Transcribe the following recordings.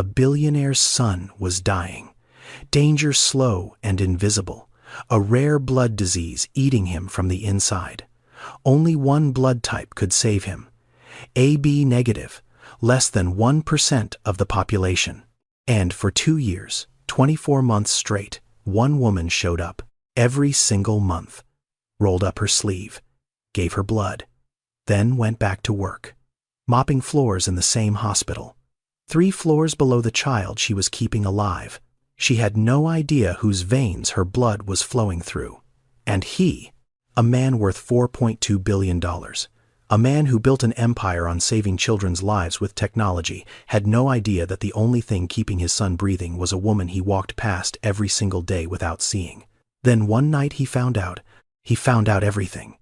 A billionaire's son was dying. Danger slow and invisible. A rare blood disease eating him from the inside. Only one blood type could save him. AB negative, less than 1% of the population. And for 2 years, 24 months straight, one woman showed up, every single month, rolled up her sleeve, gave her blood, then went back to work, mopping floors in the same hospital. 3 floors below the child she was keeping alive. She had no idea whose veins her blood was flowing through. And he, a man worth $4.2 billion, a man who built an empire on saving children's lives with technology, had no idea that the only thing keeping his son breathing was a woman he walked past every single day without seeing. Then one night he found out everything.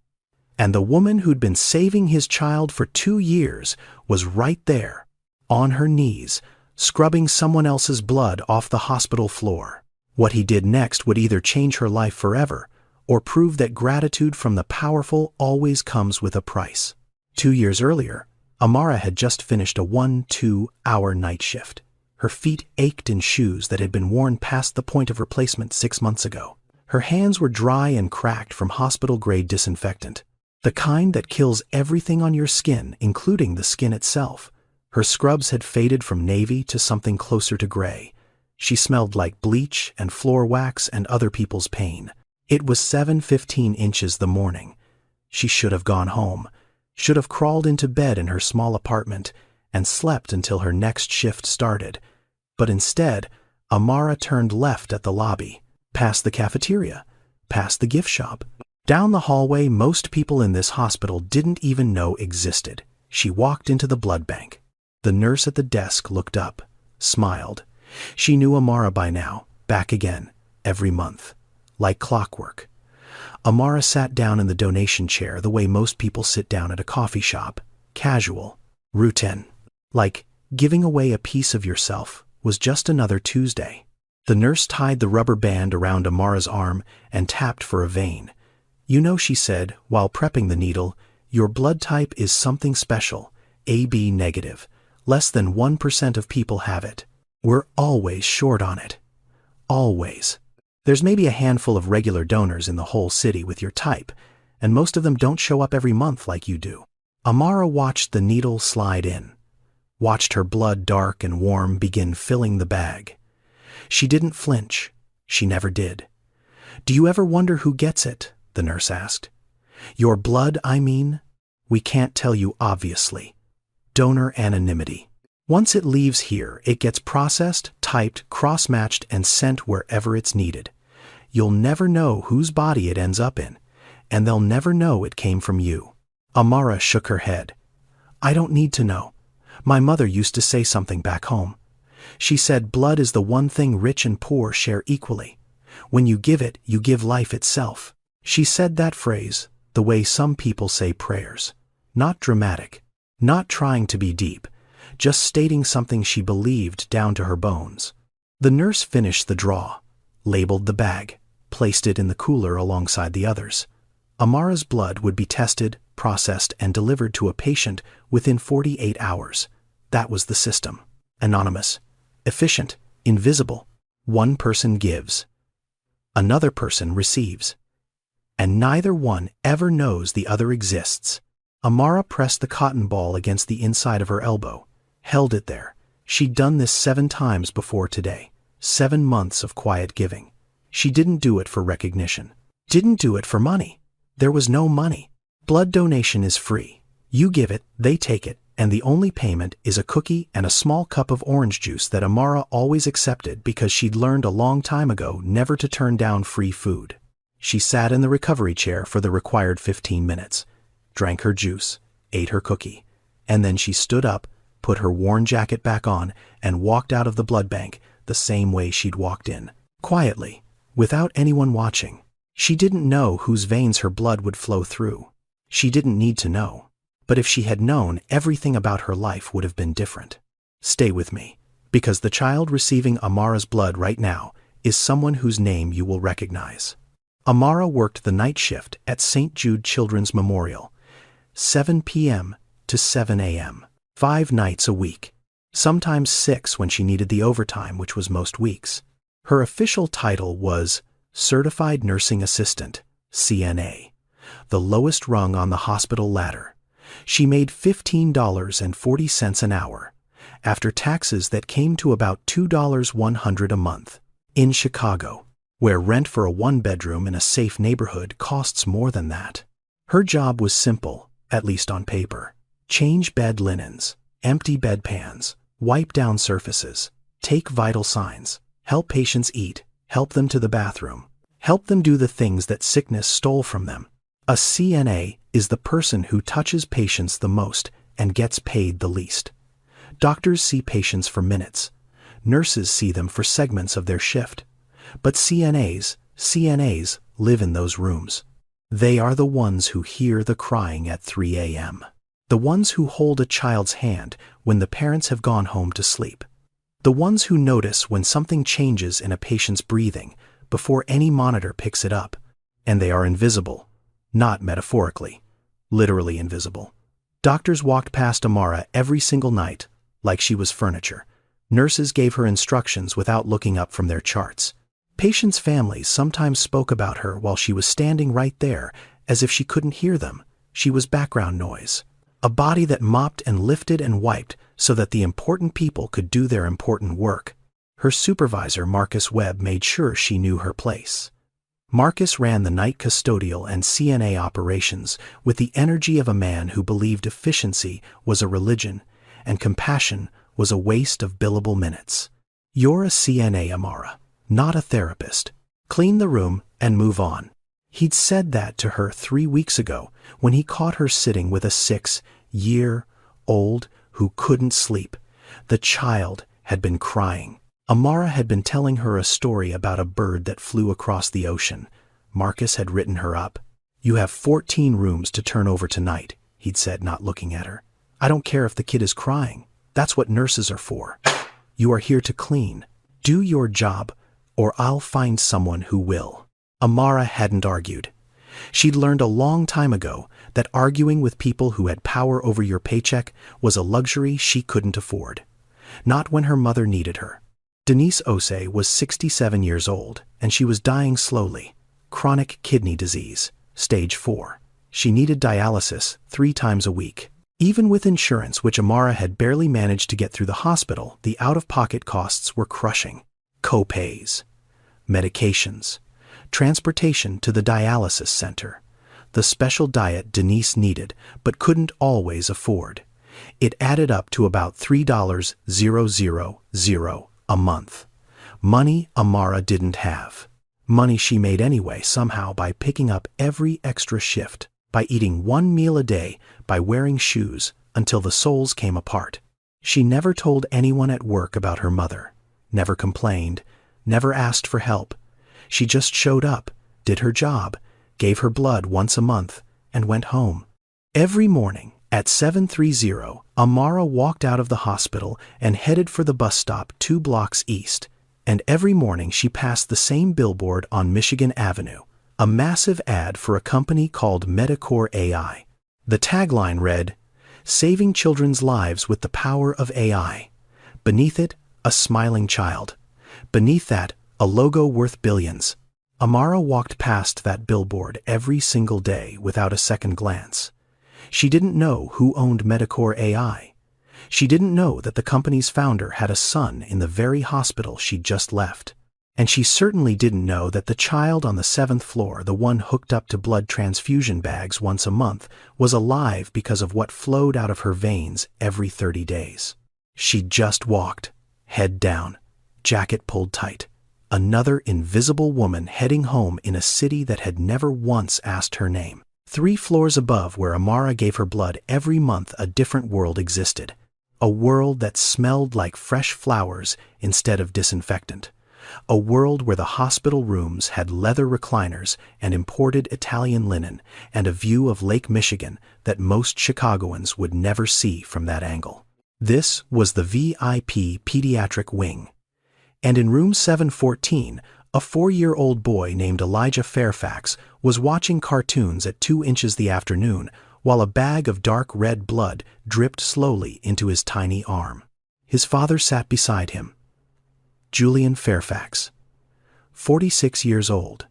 And the woman who'd been saving his child for 2 years was right there, on her knees, scrubbing someone else's blood off the hospital floor. What he did next would either change her life forever or prove that gratitude from the powerful always comes with a price. 2 years earlier, Amara had just finished a 1-2-hour night shift. Her feet ached in shoes that had been worn past the point of replacement 6 months ago. Her hands were dry and cracked from hospital-grade disinfectant, the kind that kills everything on your skin, including the skin itself. Her scrubs had faded from navy to something closer to gray. She smelled like bleach and floor wax and other people's pain. It was 7:15 inches the morning. She should have gone home, should have crawled into bed in her small apartment and slept until her next shift started. But instead, Amara turned left at the lobby, past the cafeteria, past the gift shop, down the hallway most people in this hospital didn't even know existed. She walked into the blood bank. The nurse at the desk looked up, smiled. She knew Amara by now, back again, every month. Like clockwork. Amara sat down in the donation chair the way most people sit down at a coffee shop. Casual. Routine. Like giving away a piece of yourself was just another Tuesday. The nurse tied the rubber band around Amara's arm and tapped for a vein. You know, she said, while prepping the needle, your blood type is something special, AB negative. Less than 1% of people have it. We're always short on it. Always. There's maybe a handful of regular donors in the whole city with your type, and most of them don't show up every month like you do. Amara watched the needle slide in, watched her blood dark and warm begin filling the bag. She didn't flinch. She never did. Do you ever wonder who gets it? The nurse asked. Your blood, I mean? We can't tell you, obviously. Donor anonymity. Once it leaves here, it gets processed, typed, cross-matched, and sent wherever it's needed. You'll never know whose body it ends up in, and they'll never know it came from you. Amara shook her head. I don't need to know. My mother used to say something back home. She said blood is the one thing rich and poor share equally. When you give it, you give life itself. She said that phrase the way some people say prayers. Not dramatic, not trying to be deep, just stating something she believed down to her bones. The nurse finished the draw, labeled the bag, placed it in the cooler alongside the others. Amara's blood would be tested, processed, and delivered to a patient within 48 hours. That was the system. Anonymous, efficient, invisible. One person gives. Another person receives. And neither one ever knows the other exists. Amara pressed the cotton ball against the inside of her elbow, held it there. She'd done this 7 times before today. 7 months of quiet giving. She didn't do it for recognition. Didn't do it for money. There was no money. Blood donation is free. You give it, they take it, and the only payment is a cookie and a small cup of orange juice that Amara always accepted because she'd learned a long time ago never to turn down free food. She sat in the recovery chair for the required 15 minutes, drank her juice, ate her cookie, and then she stood up, put her worn jacket back on, and walked out of the blood bank the same way she'd walked in, quietly, without anyone watching. She didn't know whose veins her blood would flow through. She didn't need to know. But if she had known, everything about her life would have been different. Stay with me, because the child receiving Amara's blood right now is someone whose name you will recognize. Amara worked the night shift at St. Jude Children's Memorial, 7 p.m. to 7 a.m., 5 nights a week. sometimes 6 when she needed the overtime, which was most weeks. Her official title was Certified Nursing Assistant, CNA, the lowest rung on the hospital ladder. She made $15.40 an hour, after taxes that came to about $2.100 a month. In Chicago, where rent for a one-bedroom in a safe neighborhood costs more than that. Her job was simple, at least on paper. Change bed linens, empty bedpans, wipe down surfaces, take vital signs, help patients eat, help them to the bathroom, help them do the things that sickness stole from them. A CNA is the person who touches patients the most and gets paid the least. Doctors see patients for minutes. Nurses see them for segments of their shift. But CNAs live in those rooms. They are the ones who hear the crying at 3 a.m. The ones who hold a child's hand when the parents have gone home to sleep. The ones who notice when something changes in a patient's breathing before any monitor picks it up. And they are invisible, not metaphorically, literally invisible. Doctors walked past Amara every single night, like she was furniture. Nurses gave her instructions without looking up from their charts. Patients' families sometimes spoke about her while she was standing right there, as if she couldn't hear them. She was background noise. A body that mopped and lifted and wiped so that the important people could do their important work. Her supervisor, Marcus Webb, made sure she knew her place. Marcus ran the night custodial and CNA operations with the energy of a man who believed efficiency was a religion and compassion was a waste of billable minutes. You're a CNA, Amara, not a therapist. Clean the room and move on. He'd said that to her 3 weeks ago when he caught her sitting with a 6-year-old who couldn't sleep. The child had been crying. Amara had been telling her a story about a bird that flew across the ocean. Marcus had written her up. You have 14 rooms to turn over tonight, he'd said, not looking at her. I don't care if the kid is crying. That's what nurses are for. You are here to clean. Do your job, or I'll find someone who will. Amara hadn't argued. She'd learned a long time ago that arguing with people who had power over your paycheck was a luxury she couldn't afford. Not when her mother needed her. Denise Osei was 67 years old, and she was dying slowly. Chronic kidney disease, stage 4. She needed dialysis 3 times a week. Even with insurance, which Amara had barely managed to get through the hospital, the out-of-pocket costs were crushing. Co-pays, medications, transportation to the dialysis center, the special diet Denise needed but couldn't always afford. It added up to about $3,000 a month. Money Amara didn't have. Money she made anyway somehow by picking up every extra shift, by eating 1 meal a day, by wearing shoes until the soles came apart. She never told anyone at work about her mother, never complained, never asked for help. She just showed up, did her job, gave her blood once a month, and went home. Every morning at 7:30, Amara walked out of the hospital and headed for the bus stop 2 blocks east. And every morning she passed the same billboard on Michigan Avenue, a massive ad for a company called Medicor AI. The tagline read, "Saving children's lives with the power of AI." Beneath it, a smiling child. Beneath that, a logo worth billions. Amara walked past that billboard every single day without a second glance. She didn't know who owned Medicor AI. She didn't know that the company's founder had a son in the very hospital she'd just left. And she certainly didn't know that the child on the 7th floor, the one hooked up to blood transfusion bags once a month, was alive because of what flowed out of her veins every 30 days. She just walked, head down, jacket pulled tight. Another invisible woman heading home in a city that had never once asked her name. 3 floors above where Amara gave her blood every month, a different world existed. A world that smelled like fresh flowers instead of disinfectant. A world where the hospital rooms had leather recliners and imported Italian linen and a view of Lake Michigan that most Chicagoans would never see from that angle. This was the VIP pediatric wing. And in room 714, a 4-year-old boy named Elijah Fairfax was watching cartoons at 2 inches the afternoon while a bag of dark red blood dripped slowly into his tiny arm. His father sat beside him. Julian Fairfax, 46 years old,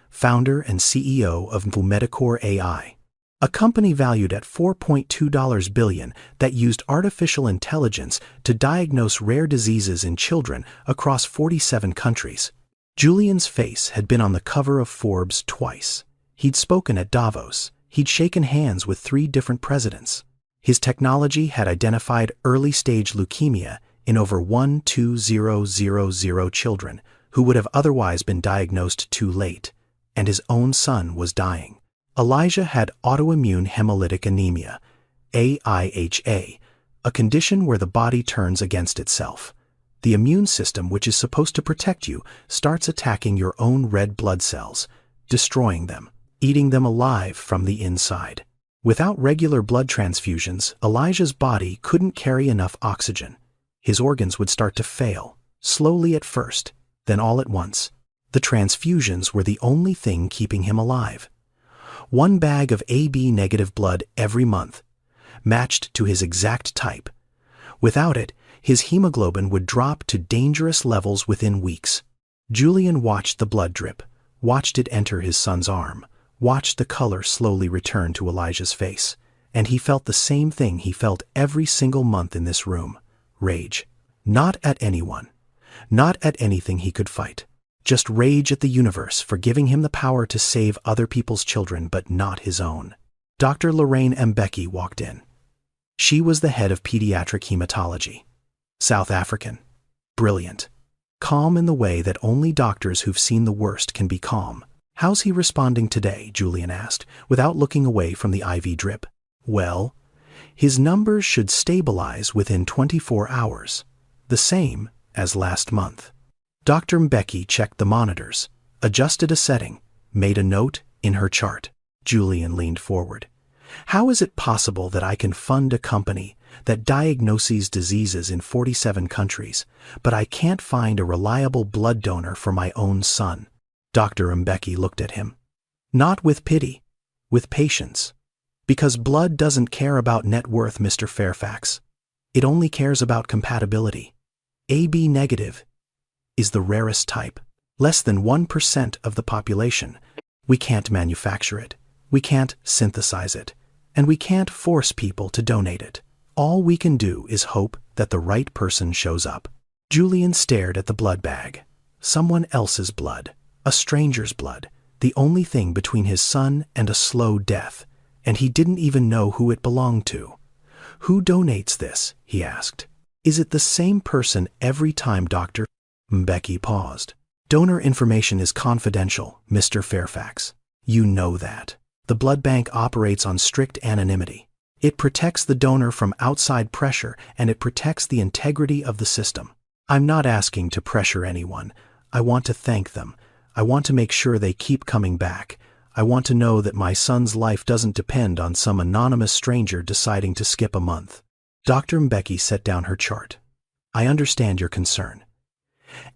founder and CEO of Medicore AI, a company valued at $4.2 billion that used artificial intelligence to diagnose rare diseases in children across 47 countries. Julian's face had been on the cover of Forbes twice. He'd spoken at Davos. He'd shaken hands with 3 different presidents. His technology had identified early-stage leukemia in over 1,2,000 children who would have otherwise been diagnosed too late, and his own son was dying. Elijah had autoimmune hemolytic anemia, AIHA, a condition where the body turns against itself. The immune system, which is supposed to protect you, starts attacking your own red blood cells, destroying them, eating them alive from the inside. Without regular blood transfusions, Elijah's body couldn't carry enough oxygen. His organs would start to fail, slowly at first, then all at once. The transfusions were the only thing keeping him alive. 1 bag of AB-negative blood every month, matched to his exact type. Without it, his hemoglobin would drop to dangerous levels within weeks. Julian watched the blood drip, watched it enter his son's arm, watched the color slowly return to Elijah's face, and he felt the same thing he felt every single month in this room: rage. Not at anyone, not at anything he could fight. Just rage at the universe for giving him the power to save other people's children but not his own. Dr. Lorraine Mbeki walked in. She was the head of pediatric hematology. South African. Brilliant. Calm in the way that only doctors who've seen the worst can be calm. "How's he responding today?" Julian asked, without looking away from the IV drip. "Well, his numbers should stabilize within 24 hours, the same as last month." Dr. Mbeki checked the monitors, adjusted a setting, made a note in her chart. Julian leaned forward. "How is it possible that I can fund a company that diagnoses diseases in 47 countries, but I can't find a reliable blood donor for my own son?" Dr. Mbeki looked at him. "Not with pity, with patience. Because blood doesn't care about net worth, Mr. Fairfax. It only cares about compatibility. AB negative is the rarest type. Less than 1% of the population. We can't manufacture it. We can't synthesize it. And we can't force people to donate it. All we can do is hope that the right person shows up." Julian stared at the blood bag. Someone else's blood. A stranger's blood, the only thing between his son and a slow death, and he didn't even know who it belonged to. "Who donates this?" he asked. "Is it the same person every time, Dr.?" Mbeki paused. "Donor information is confidential, Mr. Fairfax. You know that. The blood bank operates on strict anonymity. It protects the donor from outside pressure, and it protects the integrity of the system. I'm not asking to pressure anyone. I want to thank them. I want to make sure they keep coming back. I want to know that my son's life doesn't depend on some anonymous stranger deciding to skip a month." Dr. Mbeki set down her chart. "I understand your concern.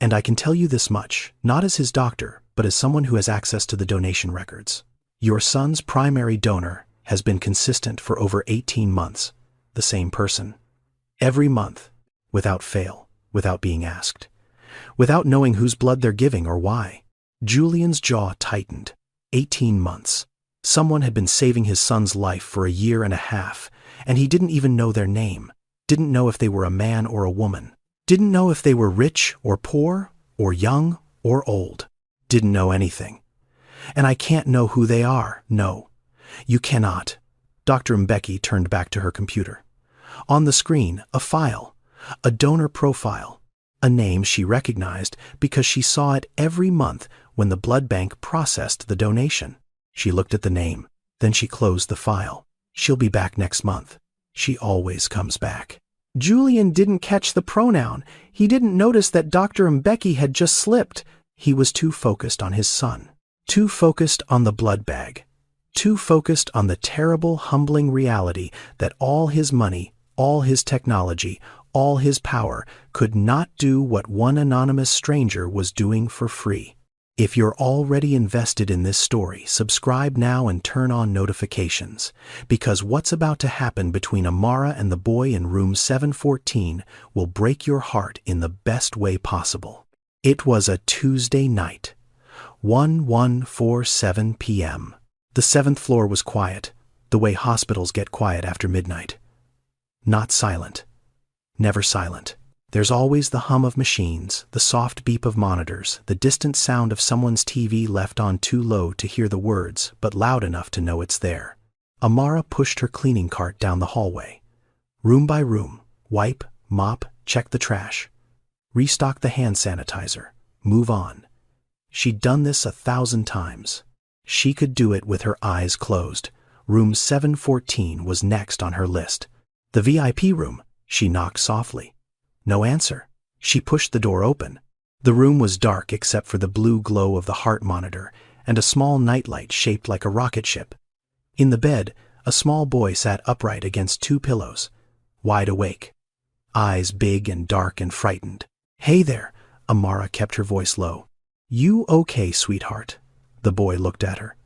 And I can tell you this much, not as his doctor, but as someone who has access to the donation records. Your son's primary donor has been consistent for over 18 months, the same person. Every month, without fail, without being asked, without knowing whose blood they're giving or why." Julian's jaw tightened. 18 months. Someone had been saving his son's life for a year and a half, and he didn't even know their name, didn't know if they were a man or a woman, didn't know if they were rich or poor, or young or old, didn't know anything. "And I can't know who they are, no. You cannot." Dr. Mbeki turned back to her computer. On the screen, a file, a donor profile, a name she recognized because she saw it every month when the blood bank processed the donation. She looked at the name, then she closed the file. "She'll be back next month. She always comes back." Julian didn't catch the pronoun. He didn't notice that Dr. Mbeki had just slipped. He was too focused on his son, too focused on the blood bag, too focused on the terrible, humbling reality that all his money, all his technology, all his power could not do what one anonymous stranger was doing for free. If you're already invested in this story, subscribe now and turn on notifications, because what's about to happen between Amara and the boy in room 714 will break your heart in the best way possible. It was a Tuesday night, 11:47 p.m. The 7th floor was quiet, the way hospitals get quiet after midnight. Not silent. Never silent. There's always the hum of machines, the soft beep of monitors, the distant sound of someone's TV left on too low to hear the words, but loud enough to know it's there. Amara pushed her cleaning cart down the hallway. Room by room, wipe, mop, check the trash. Restock the hand sanitizer. Move on. She'd done this 1,000 times. She could do it with her eyes closed. Room 714 was next on her list. The VIP room. She knocked softly. No answer. She pushed the door open. The room was dark except for the blue glow of the heart monitor and a small nightlight shaped like a rocket ship. In the bed, a small boy sat upright against 2 pillows, wide awake. Eyes big and dark and frightened. "Hey there," Amara kept her voice low. "You okay, sweetheart?" The boy looked at her.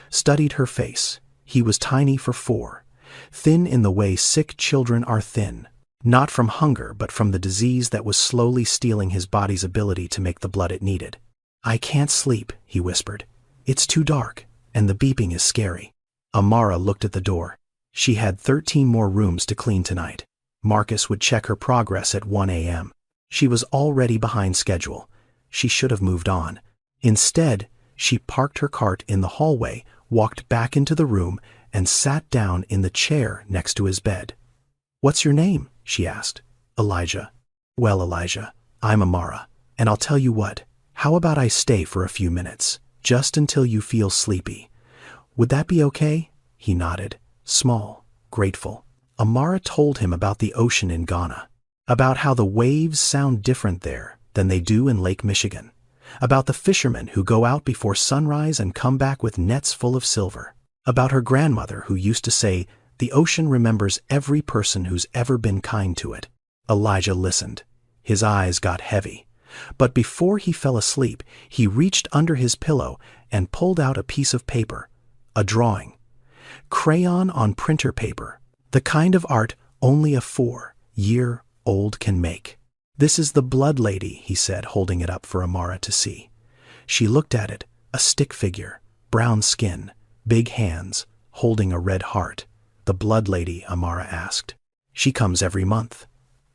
Studied her face. He was tiny for 4. Thin in the way sick children are thin. Not from hunger, but from the disease that was slowly stealing his body's ability to make the blood it needed. "I can't sleep," he whispered. "It's too dark, and the beeping is scary." Amara looked at the door. She had 13 more rooms to clean tonight. Marcus would check her progress at 1 a.m. She was already behind schedule. She should have moved on. Instead, she parked her cart in the hallway, walked back into the room, and sat down in the chair next to his bed. "What's your name?" she asked. "Elijah." "Well, Elijah, I'm Amara, and I'll tell you what, how about I stay for a few minutes, just until you feel sleepy? Would that be okay?" He nodded, small, grateful. Amara told him about the ocean in Ghana, about how the waves sound different there than they do in Lake Michigan, about the fishermen who go out before sunrise and come back with nets full of silver, about her grandmother who used to say, "The ocean remembers every person who's ever been kind to it." Elijah listened. His eyes got heavy. But before he fell asleep, he reached under his pillow and pulled out a piece of paper, a drawing. Crayon on printer paper, the kind of art only a 4-year-old can make. "This is the blood lady," he said, holding it up for Amara to see. She looked at it, a stick figure, brown skin, big hands, holding a red heart. "The blood lady?" Amara asked. "She comes every month."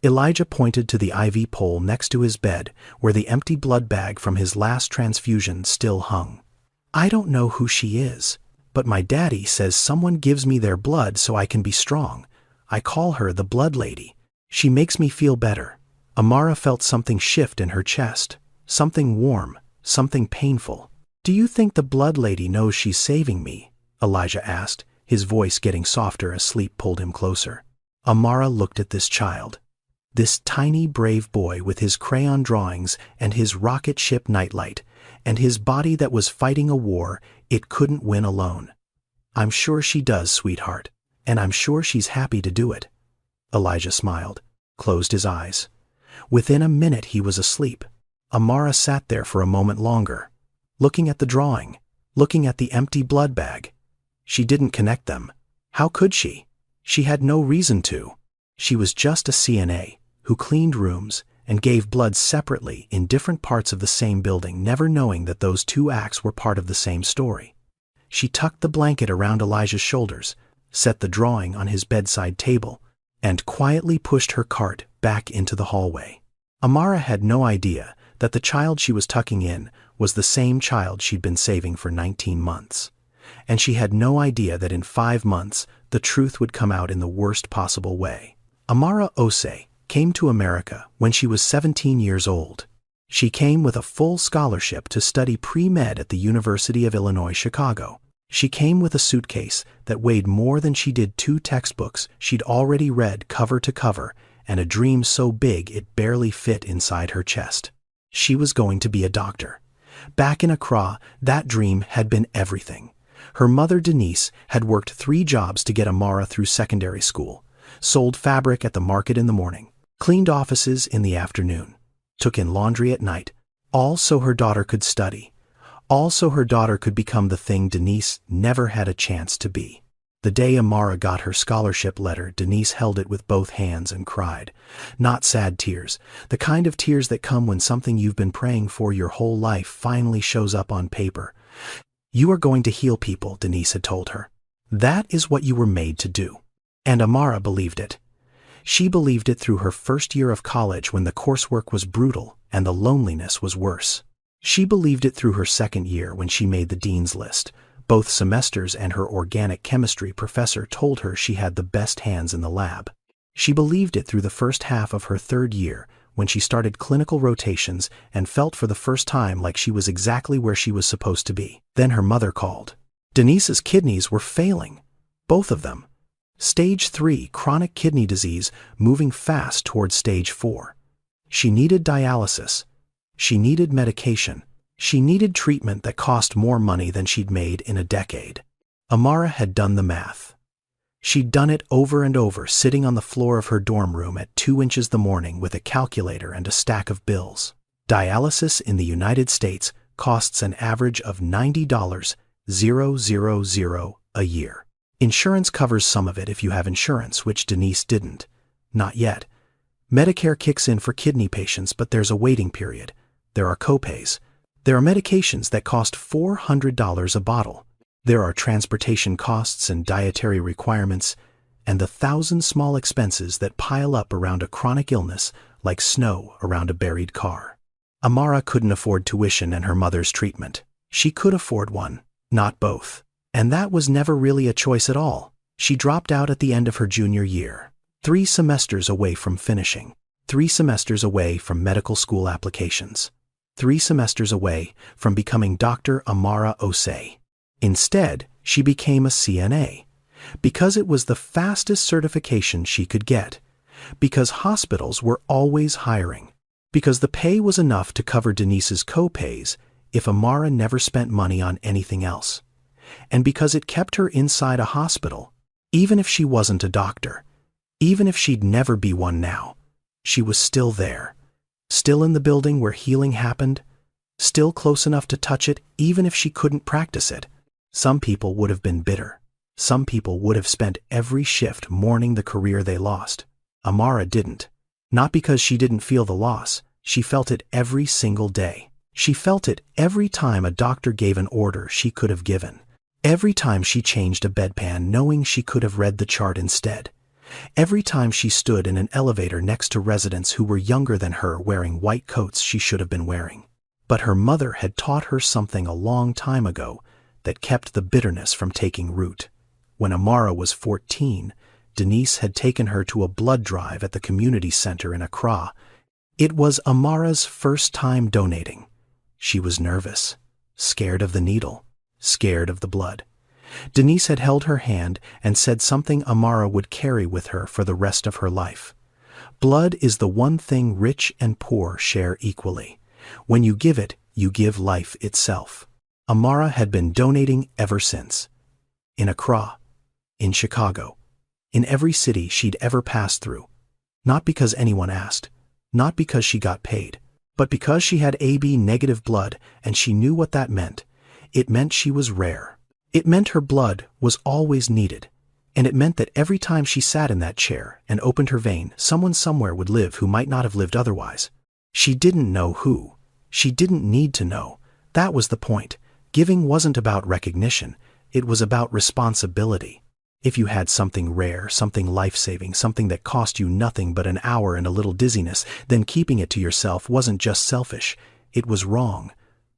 Elijah pointed to the IV pole next to his bed where the empty blood bag from his last transfusion still hung. "I don't know who she is, but my daddy says someone gives me their blood so I can be strong. I call her the blood lady. She makes me feel better." Amara felt something shift in her chest, something warm, something painful. "Do you think the blood lady knows she's saving me?" Elijah asked, his voice getting softer as sleep pulled him closer. Amara looked at this child. This tiny, brave boy with his crayon drawings and his rocket ship nightlight, and his body that was fighting a war it couldn't win alone. "I'm sure she does, sweetheart, and I'm sure she's happy to do it." Elijah smiled, closed his eyes. Within a minute he was asleep. Amara sat there for a moment longer, looking at the drawing, looking at the empty blood bag. She didn't connect them. How could she? She had no reason to. She was just a CNA who cleaned rooms and gave blood separately in different parts of the same building, never knowing that those 2 acts were part of the same story. She tucked the blanket around Elijah's shoulders, set the drawing on his bedside table, and quietly pushed her cart back into the hallway. Amara had no idea that the child she was tucking in was the same child she'd been saving for 19 months. And she had no idea that in 5 months the truth would come out in the worst possible way. Amara Osei came to America when she was 17 years old. She came with a full scholarship to study pre-med at the University of Illinois, Chicago. She came with a suitcase that weighed more than she did 2 textbooks she'd already read cover to cover, and a dream so big it barely fit inside her chest. She was going to be a doctor. Back in Accra, that dream had been everything. Her mother, Denise, had worked 3 jobs to get Amara through secondary school, sold fabric at the market in the morning, cleaned offices in the afternoon, took in laundry at night, all so her daughter could study, all so her daughter could become the thing Denise never had a chance to be. The day Amara got her scholarship letter, Denise held it with both hands and cried. Not sad tears, the kind of tears that come when something you've been praying for your whole life finally shows up on paper. You are going to heal people, Denise had told her. That is what you were made to do. And Amara believed it. She believed it through her first year of college when the coursework was brutal and the loneliness was worse. She believed it through her second year when she made the dean's list. Both semesters and her organic chemistry professor told her she had the best hands in the lab. She believed it through the first half of her third year when she started clinical rotations and felt for the first time like she was exactly where she was supposed to be. Then her mother called. Denise's kidneys were failing. Both of them. Stage 3 chronic kidney disease moving fast towards stage 4. She needed dialysis. She needed medication. She needed treatment that cost more money than she'd made in a decade. Amara had done the math. She'd done it over and over, sitting on the floor of her dorm room at 2 inches the morning with a calculator and a stack of bills. Dialysis in the United States costs an average of $90,000 a year. Insurance covers some of it if you have insurance, which Denise didn't. Not yet. Medicare kicks in for kidney patients, but there's a waiting period. There are copays. There are medications that cost $400 a bottle. There are transportation costs and dietary requirements, and the 1,000 small expenses that pile up around a chronic illness like snow around a buried car. Amara couldn't afford tuition and her mother's treatment. She could afford one, not both. And that was never really a choice at all. She dropped out at the end of her junior year, 3 semesters away from finishing, 3 semesters away from medical school applications, 3 semesters away from becoming Dr. Amara Osei. Instead, she became a CNA, because it was the fastest certification she could get, because hospitals were always hiring, because the pay was enough to cover Denise's co-pays if Amara never spent money on anything else, and because it kept her inside a hospital, even if she wasn't a doctor, even if she'd never be one now. She was still there. Still in the building where healing happened, still close enough to touch it even if she couldn't practice it. Some people would have been bitter. Some people would have spent every shift mourning the career they lost. Amara didn't. Not because she didn't feel the loss, she felt it every single day. She felt it every time a doctor gave an order she could have given. Every time she changed a bedpan knowing she could have read the chart instead. Every time she stood in an elevator next to residents who were younger than her wearing white coats she should have been wearing. But her mother had taught her something a long time ago that kept the bitterness from taking root. When Amara was 14, Denise had taken her to a blood drive at the community center in Accra. It was Amara's first time donating. She was nervous, scared of the needle, scared of the blood. Denise had held her hand and said something Amara would carry with her for the rest of her life. Blood is the one thing rich and poor share equally. When you give it, you give life itself. Amara had been donating ever since. In Accra, in Chicago, in every city she'd ever passed through. Not because anyone asked, not because she got paid, but because she had AB negative blood and she knew what that meant. It meant she was rare. It meant her blood was always needed, and it meant that every time she sat in that chair and opened her vein, someone somewhere would live who might not have lived otherwise. She didn't know who. She didn't need to know. That was the point. Giving wasn't about recognition. It was about responsibility. If you had something rare, something life-saving, something that cost you nothing but an hour and a little dizziness, then keeping it to yourself wasn't just selfish. It was wrong.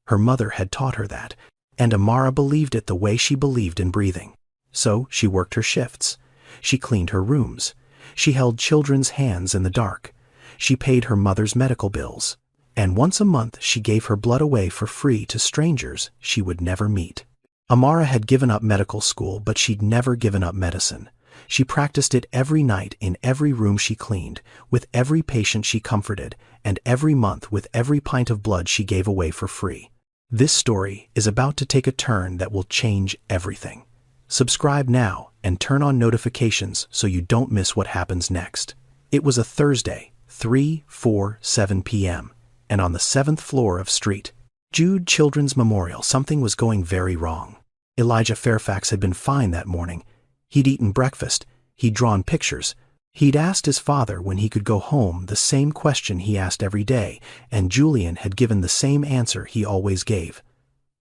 Her mother had taught her that. And Amara believed it the way she believed in breathing. So she worked her shifts. She cleaned her rooms. She held children's hands in the dark. She paid her mother's medical bills. And once a month she gave her blood away for free to strangers she would never meet. Amara had given up medical school, but she'd never given up medicine. She practiced it every night in every room she cleaned, with every patient she comforted, and every month with every pint of blood she gave away for free. This story is about to take a turn that will change everything. Subscribe now and turn on notifications so you don't miss what happens next. It was a Thursday, 3:47 p.m., and on the 7th floor of St. Jude Children's Memorial. Something was going very wrong. Elijah Fairfax had been fine that morning. He'd eaten breakfast. He'd drawn pictures. He'd asked his father when he could go home the same question he asked every day, and Julian had given the same answer he always gave.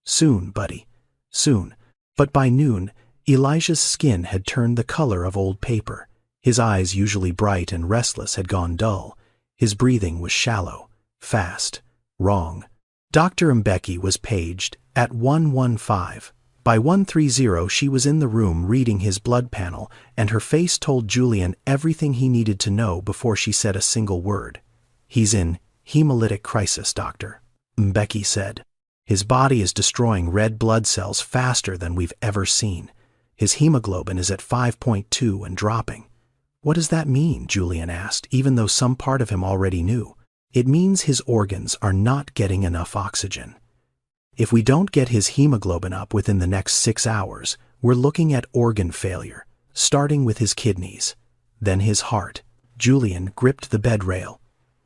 Soon, buddy. Soon. But by noon, Elijah's skin had turned the color of old paper. His eyes, usually bright and restless, had gone dull. His breathing was shallow, fast, wrong. Dr. Mbeki was paged at 115. By 130 she was in the room reading his blood panel, and her face told Julian everything he needed to know before she said a single word. "He's in hemolytic crisis, doctor," Mbeki said. "His body is destroying red blood cells faster than we've ever seen. His hemoglobin is at 5.2 and dropping." "What does that mean?" Julian asked, even though some part of him already knew. "It means his organs are not getting enough oxygen. If we don't get his hemoglobin up within the next 6 hours, we're looking at organ failure, starting with his kidneys, then his heart." Julian gripped the bed rail.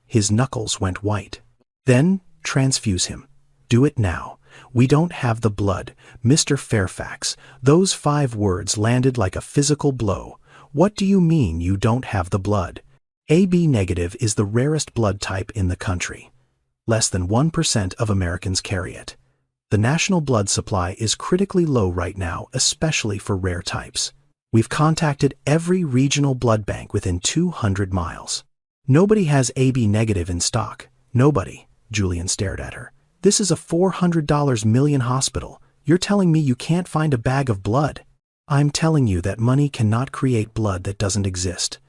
His knuckles went white. "Then transfuse him. Do it now. We don't have the blood, Mr. Fairfax." Those 5 words landed like a physical blow. "What do you mean you don't have the blood?" AB negative is the rarest blood type in the country. Less than 1% of Americans carry it. The national blood supply is critically low right now, especially for rare types. We've contacted every regional blood bank within 200 miles. Nobody has AB negative in stock. Nobody. Julian stared at her. "This is a $400 million hospital. You're telling me you can't find a bag of blood?" "I'm telling you that money cannot create blood that doesn't exist,"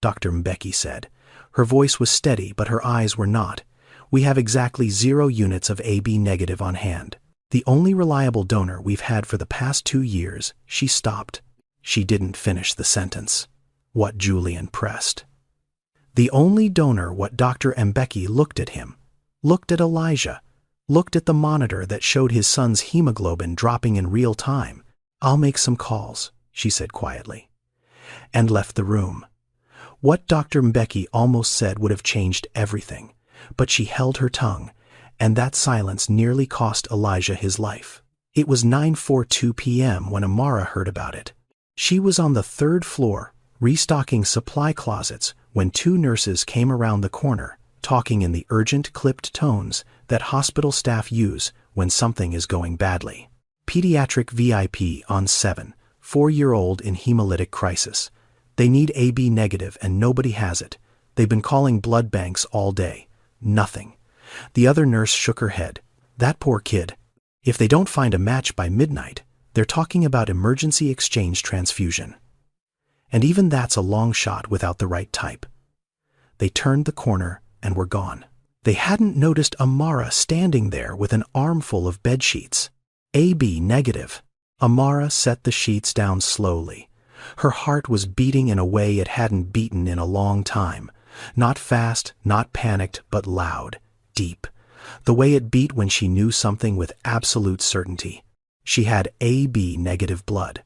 Dr. Mbeki said. Her voice was steady, but her eyes were not. "We have exactly 0 units of AB negative on hand. The only reliable donor we've had for the past 2 years." She stopped. She didn't finish the sentence. What Julian pressed. "The only donor." What Dr. Mbeki looked at him, looked at Elijah, looked at the monitor that showed his son's hemoglobin dropping in real time. "I'll make some calls," she said quietly, and left the room. What Dr. Mbeki almost said would have changed everything, but she held her tongue, and that silence nearly cost Elijah his life. It was 9:42 p.m. when Amara heard about it. She was on the 3rd floor, restocking supply closets, when 2 nurses came around the corner, talking in the urgent, clipped tones that hospital staff use when something is going badly. "Pediatric VIP on 7, 4-year-old in hemolytic crisis. They need AB negative and nobody has it. They've been calling blood banks all day. Nothing." The other nurse shook her head. "That poor kid. If they don't find a match by midnight, they're talking about emergency exchange transfusion. And even that's a long shot without the right type." They turned the corner and were gone. They hadn't noticed Amara standing there with an armful of bedsheets. AB negative. Amara set the sheets down slowly. Her heart was beating in a way it hadn't beaten in a long time. Not fast, not panicked, but loud, deep. The way it beat when she knew something with absolute certainty. She had AB negative blood.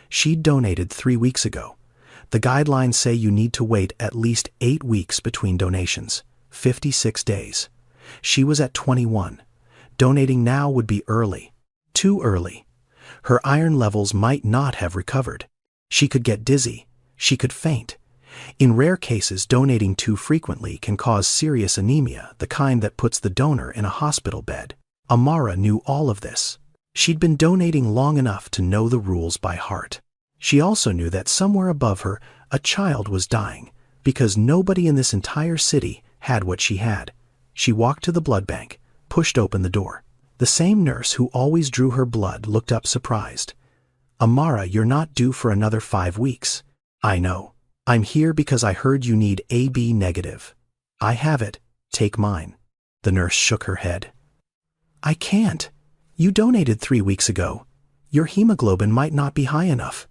She'd donated 3 weeks ago. The guidelines say you need to wait at least 8 weeks between donations, 56 days. She was at 21. Donating now would be early. Too early. Her iron levels might not have recovered. She could get dizzy. She could faint. In rare cases, donating too frequently can cause serious anemia, the kind that puts the donor in a hospital bed. Amara knew all of this. She'd been donating long enough to know the rules by heart. She also knew that somewhere above her, a child was dying, because nobody in this entire city had what she had. She walked to the blood bank, pushed open the door. The same nurse who always drew her blood looked up surprised. "Amara, you're not due for another 5 weeks." "I know. I'm here because I heard you need AB negative." "I have it. Take mine." The nurse shook her head. "I can't. You donated 3 weeks ago. Your hemoglobin might not be high enough.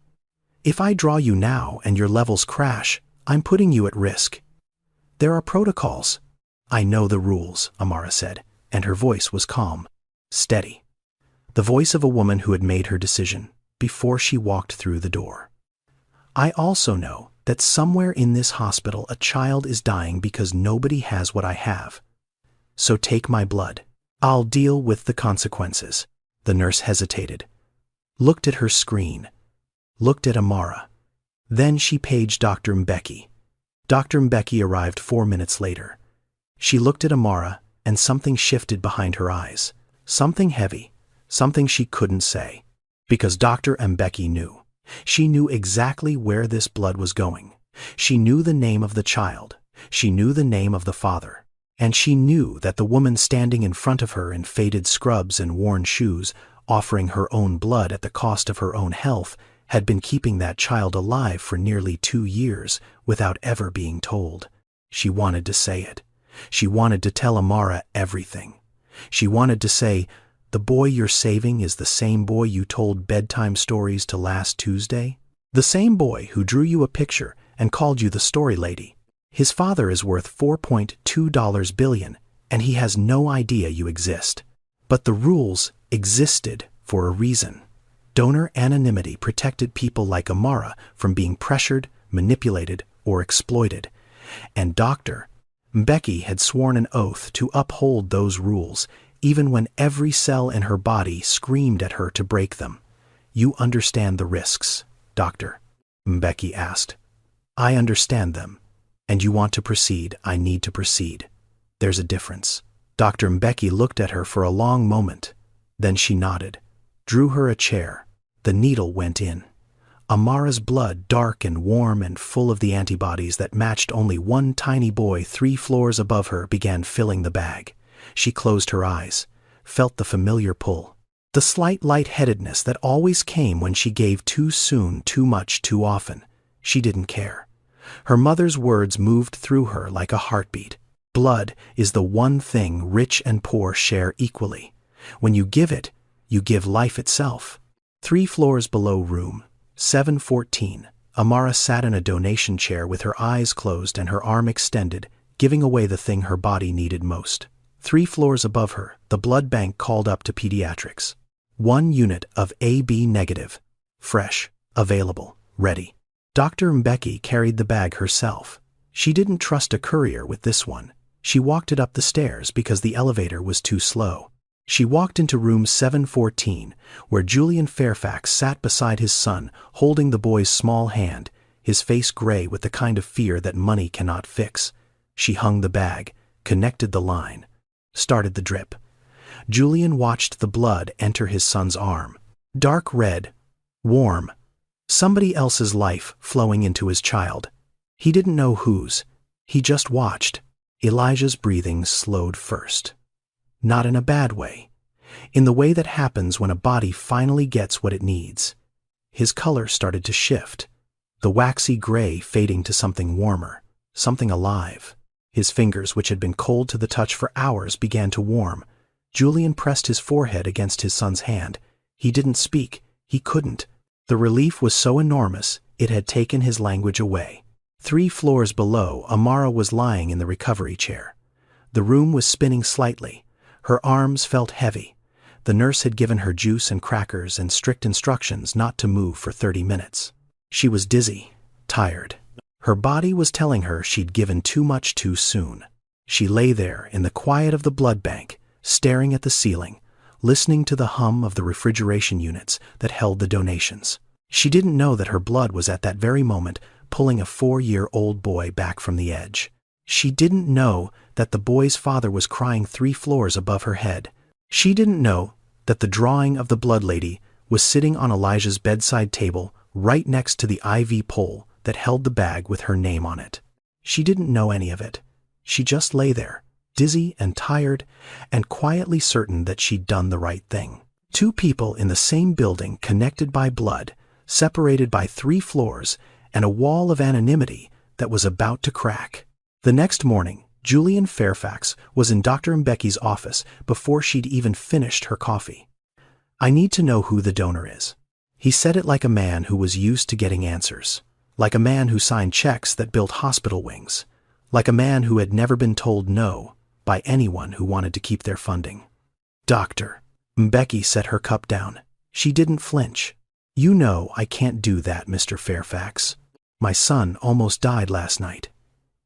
If I draw you now and your levels crash, I'm putting you at risk. There are protocols." "I know the rules," Amara said, and her voice was calm, steady. The voice of a woman who had made her decision before she walked through the door. "I also know that somewhere in this hospital a child is dying because nobody has what I have. So take my blood. I'll deal with the consequences. The nurse hesitated, looked at her screen, looked at Amara. Then she paged Dr. Mbeki. Dr. Mbeki arrived 4 minutes later. She looked at Amara, and something shifted behind her eyes. Something heavy, something she couldn't say. Because Dr. Mbeki knew. She knew exactly where this blood was going. She knew the name of the child. She knew the name of the father. And she knew that the woman standing in front of her in faded scrubs and worn shoes, offering her own blood at the cost of her own health, had been keeping that child alive for nearly 2 years without ever being told. She wanted to say it. She wanted to tell Amara everything. She wanted to say, "The boy you're saving is the same boy you told bedtime stories to last Tuesday? The same boy who drew you a picture and called you the story lady. His father is worth $4.2 billion, and he has no idea you exist." But the rules existed for a reason. Donor anonymity protected people like Amara from being pressured, manipulated, or exploited. And Dr. Mbeki had sworn an oath to uphold those rules, even when every cell in her body screamed at her to break them. "You understand the risks, Dr. Mbeki asked. "I understand them. And you want to proceed, I need to proceed. There's a difference." Dr. Mbeki looked at her for a long moment. Then she nodded, drew her a chair. The needle went in. Amara's blood, dark and warm and full of the antibodies that matched only one tiny boy 3 floors above her, began filling the bag. She closed her eyes, felt the familiar pull. The slight lightheadedness that always came when she gave too soon, too much, too often. She didn't care. Her mother's words moved through her like a heartbeat. Blood is the one thing rich and poor share equally. When you give it, you give life itself. 3 floors below room 714, Amara sat in a donation chair with her eyes closed and her arm extended, giving away the thing her body needed most. 3 floors above her, the blood bank called up to pediatrics. 1 unit of AB negative. Fresh, available, ready. Dr. Mbeki carried the bag herself. She didn't trust a courier with this one. She walked it up the stairs because the elevator was too slow. She walked into room 714, where Julian Fairfax sat beside his son, holding the boy's small hand, his face gray with the kind of fear that money cannot fix. She hung the bag, connected the line, started the drip. Julian watched the blood enter his son's arm. Dark red, warm, somebody else's life flowing into his child. He didn't know whose. He just watched. Elijah's breathing slowed first. Not in a bad way. In the way that happens when a body finally gets what it needs. His color started to shift, the waxy gray fading to something warmer, something alive. His fingers, which had been cold to the touch for hours, began to warm. Julian pressed his forehead against his son's hand. He didn't speak. He couldn't. The relief was so enormous, it had taken his language away. 3 floors below, Amara was lying in the recovery chair. The room was spinning slightly. Her arms felt heavy. The nurse had given her juice and crackers and strict instructions not to move for 30 minutes. She was dizzy, tired. Her body was telling her she'd given too much too soon. She lay there in the quiet of the blood bank, staring at the ceiling, listening to the hum of the refrigeration units that held the donations. She didn't know that her blood was at that very moment pulling a 4-year-old boy back from the edge. She didn't know that the boy's father was crying 3 floors above her head. She didn't know that the drawing of the blood lady was sitting on Elijah's bedside table right next to the IV pole that held the bag with her name on it. She didn't know any of it. She just lay there, dizzy and tired, and quietly certain that she'd done the right thing. 2 people in the same building, connected by blood, separated by 3 floors, and a wall of anonymity that was about to crack. The next morning, Julian Fairfax was in Dr. Mbeki's office before she'd even finished her coffee. "I need to know who the donor is." He said it like a man who was used to getting answers, like a man who signed checks that built hospital wings, like a man who had never been told no by anyone who wanted to keep their funding. "Doctor." Mbeki set her cup down. She didn't flinch. "You know I can't do that, Mr. Fairfax. My son almost died last night.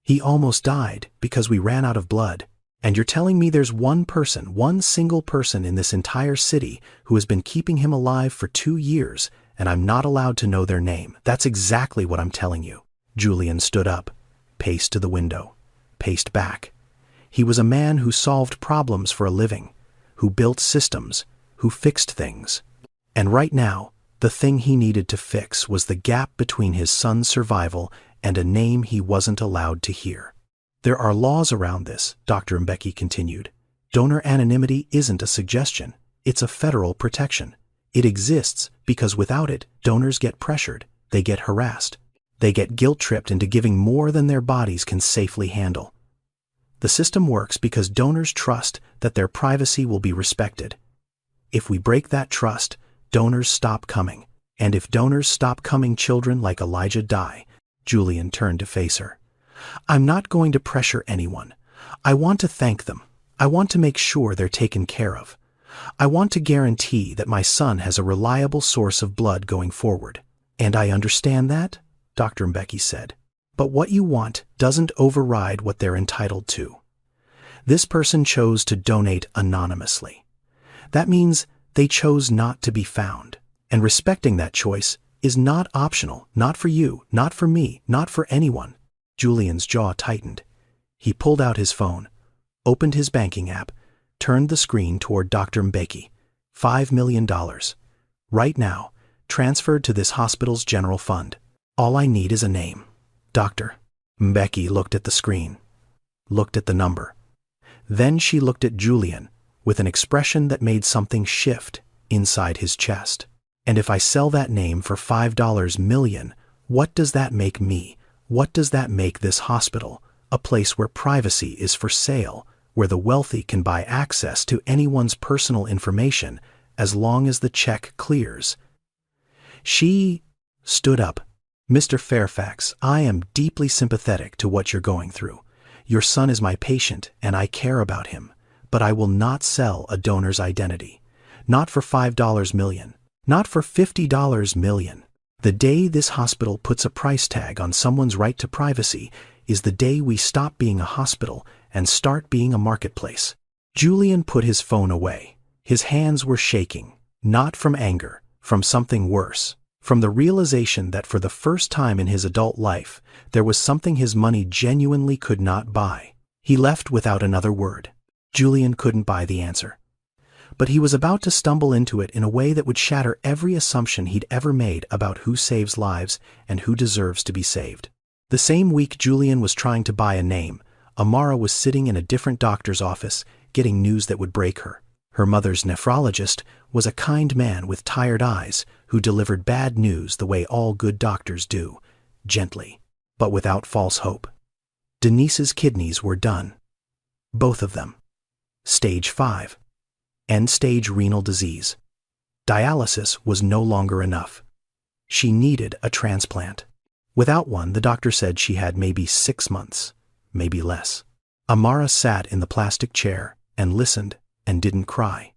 He almost died because we ran out of blood. And you're telling me there's one person, one single person in this entire city who has been keeping him alive for 2 years, and I'm not allowed to know their name. That's exactly what I'm telling you. Julian stood up, paced to the window, paced back. He was a man who solved problems for a living, who built systems, who fixed things. And right now, the thing he needed to fix was the gap between his son's survival and a name he wasn't allowed to hear. There are laws around this, Dr. Mbeki continued. Donor anonymity isn't a suggestion. It's a federal protection. It exists because without it, donors get pressured, they get harassed, they get guilt-tripped into giving more than their bodies can safely handle. The system works because donors trust that their privacy will be respected. If we break that trust, donors stop coming. And if donors stop coming, children like Elijah die. Julian turned to face her. I'm not going to pressure anyone. I want to thank them. I want to make sure they're taken care of. I want to guarantee that my son has a reliable source of blood going forward. And I understand that, Dr. Mbeki said. But what you want doesn't override what they're entitled to. This person chose to donate anonymously. That means they chose not to be found. And respecting that choice is not optional, not for you, not for me, not for anyone. Julian's jaw tightened. He pulled out his phone, opened his banking app, turned the screen toward Dr. Mbeki. $5 million. Right now, transferred to this hospital's general fund. All I need is a name. Dr. Mbeki looked at the screen, looked at the number. Then she looked at Julian with an expression that made something shift inside his chest. And if I sell that name for $5 million, what does that make me? What does that make this hospital? A place where privacy is for sale, where the wealthy can buy access to anyone's personal information as long as the check clears. She stood up. Mr. Fairfax, I am deeply sympathetic to what you're going through. Your son is my patient and I care about him, but I will not sell a donor's identity. Not for $5 million. Not for $50 million. The day this hospital puts a price tag on someone's right to privacy is the day we stop being a hospital and start being a marketplace. Julian put his phone away. His hands were shaking, not from anger, from something worse, from the realization that for the first time in his adult life, there was something his money genuinely could not buy. He left without another word. Julian couldn't buy the answer. But he was about to stumble into it in a way that would shatter every assumption he'd ever made about who saves lives and who deserves to be saved. The same week Julian was trying to buy a name, Amara was sitting in a different doctor's office, getting news that would break her. Her mother's nephrologist was a kind man with tired eyes who delivered bad news the way all good doctors do, gently, but without false hope. Denise's kidneys were done. Both of them. Stage 5. End-stage renal disease. Dialysis was no longer enough. She needed a transplant. Without one, the doctor said she had maybe 6 months, maybe less. Amara sat in the plastic chair and listened and didn't cry.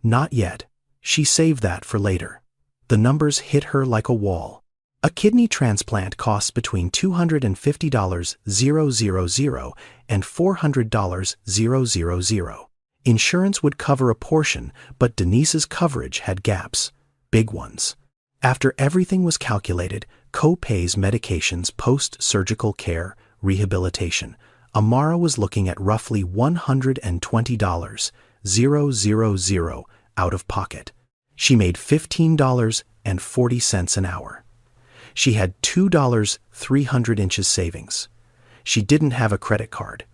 Not yet. She saved that for later. The numbers hit her like a wall. A kidney transplant costs between $250,000 and $400,000. Insurance would cover a portion, but Denise's coverage had gaps, big ones. After everything was calculated, co-pays, medications, post-surgical care, rehabilitation, Amara was looking at roughly $120,000 out of pocket. She made $15.40 an hour. She had $2.300 savings. She didn't have a credit card.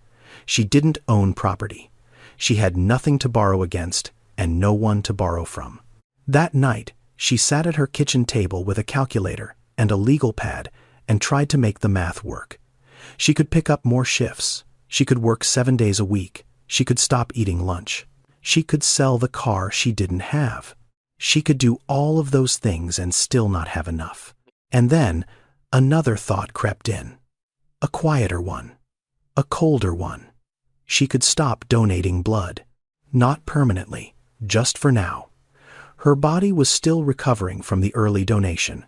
She didn't own property. She had nothing to borrow against and no one to borrow from. That night, she sat at her kitchen table with a calculator and a legal pad and tried to make the math work. She could pick up more shifts. She could work 7 days a week. She could stop eating lunch. She could sell the car she didn't have. She could do all of those things and still not have enough. And then, another thought crept in. A quieter one. A colder one. She could stop donating blood. Not permanently, just for now. Her body was still recovering from the early donation.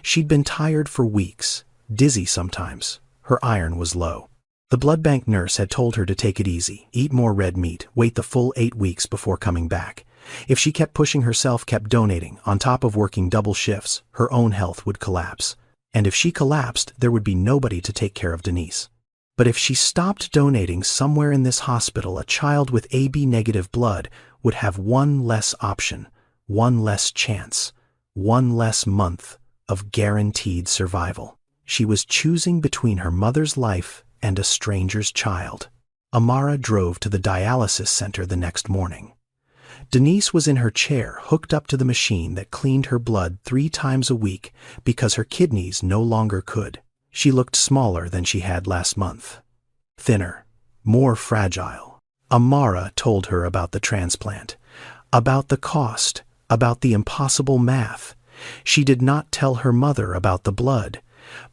She'd been tired for weeks, dizzy sometimes. Her iron was low. The blood bank nurse had told her to take it easy, eat more red meat, wait the full 8 weeks before coming back. If she kept pushing herself, kept donating, on top of working double shifts, her own health would collapse. And if she collapsed, there would be nobody to take care of Denise. But if she stopped donating somewhere in this hospital, a child with AB negative blood would have one less option, one less chance, one less month of guaranteed survival. She was choosing between her mother's life and a stranger's child. Amara drove to the dialysis center the next morning. Denise was in her chair, hooked up to the machine that cleaned her blood 3 times a week because her kidneys no longer could. She looked smaller than she had last month. Thinner, more fragile. Amara told her about the transplant, about the cost, about the impossible math. She did not tell her mother about the blood,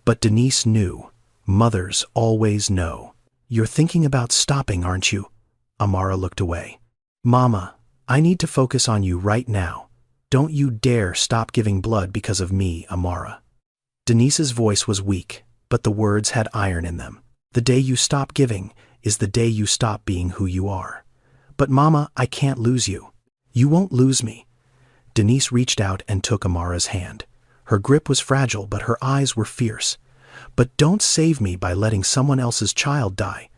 but Denise knew. Mothers always know. "You're thinking about stopping, aren't you?" Amara looked away. "Mama, I need to focus on you right now. Don't you dare stop giving blood because of me, Amara." Denise's voice was weak, but the words had iron in them. "The day you stop giving is the day you stop being who you are." "But Mama, I can't lose you." "You won't lose me." Denise reached out and took Amara's hand. Her grip was fragile, but her eyes were fierce. "But don't save me by letting someone else's child die.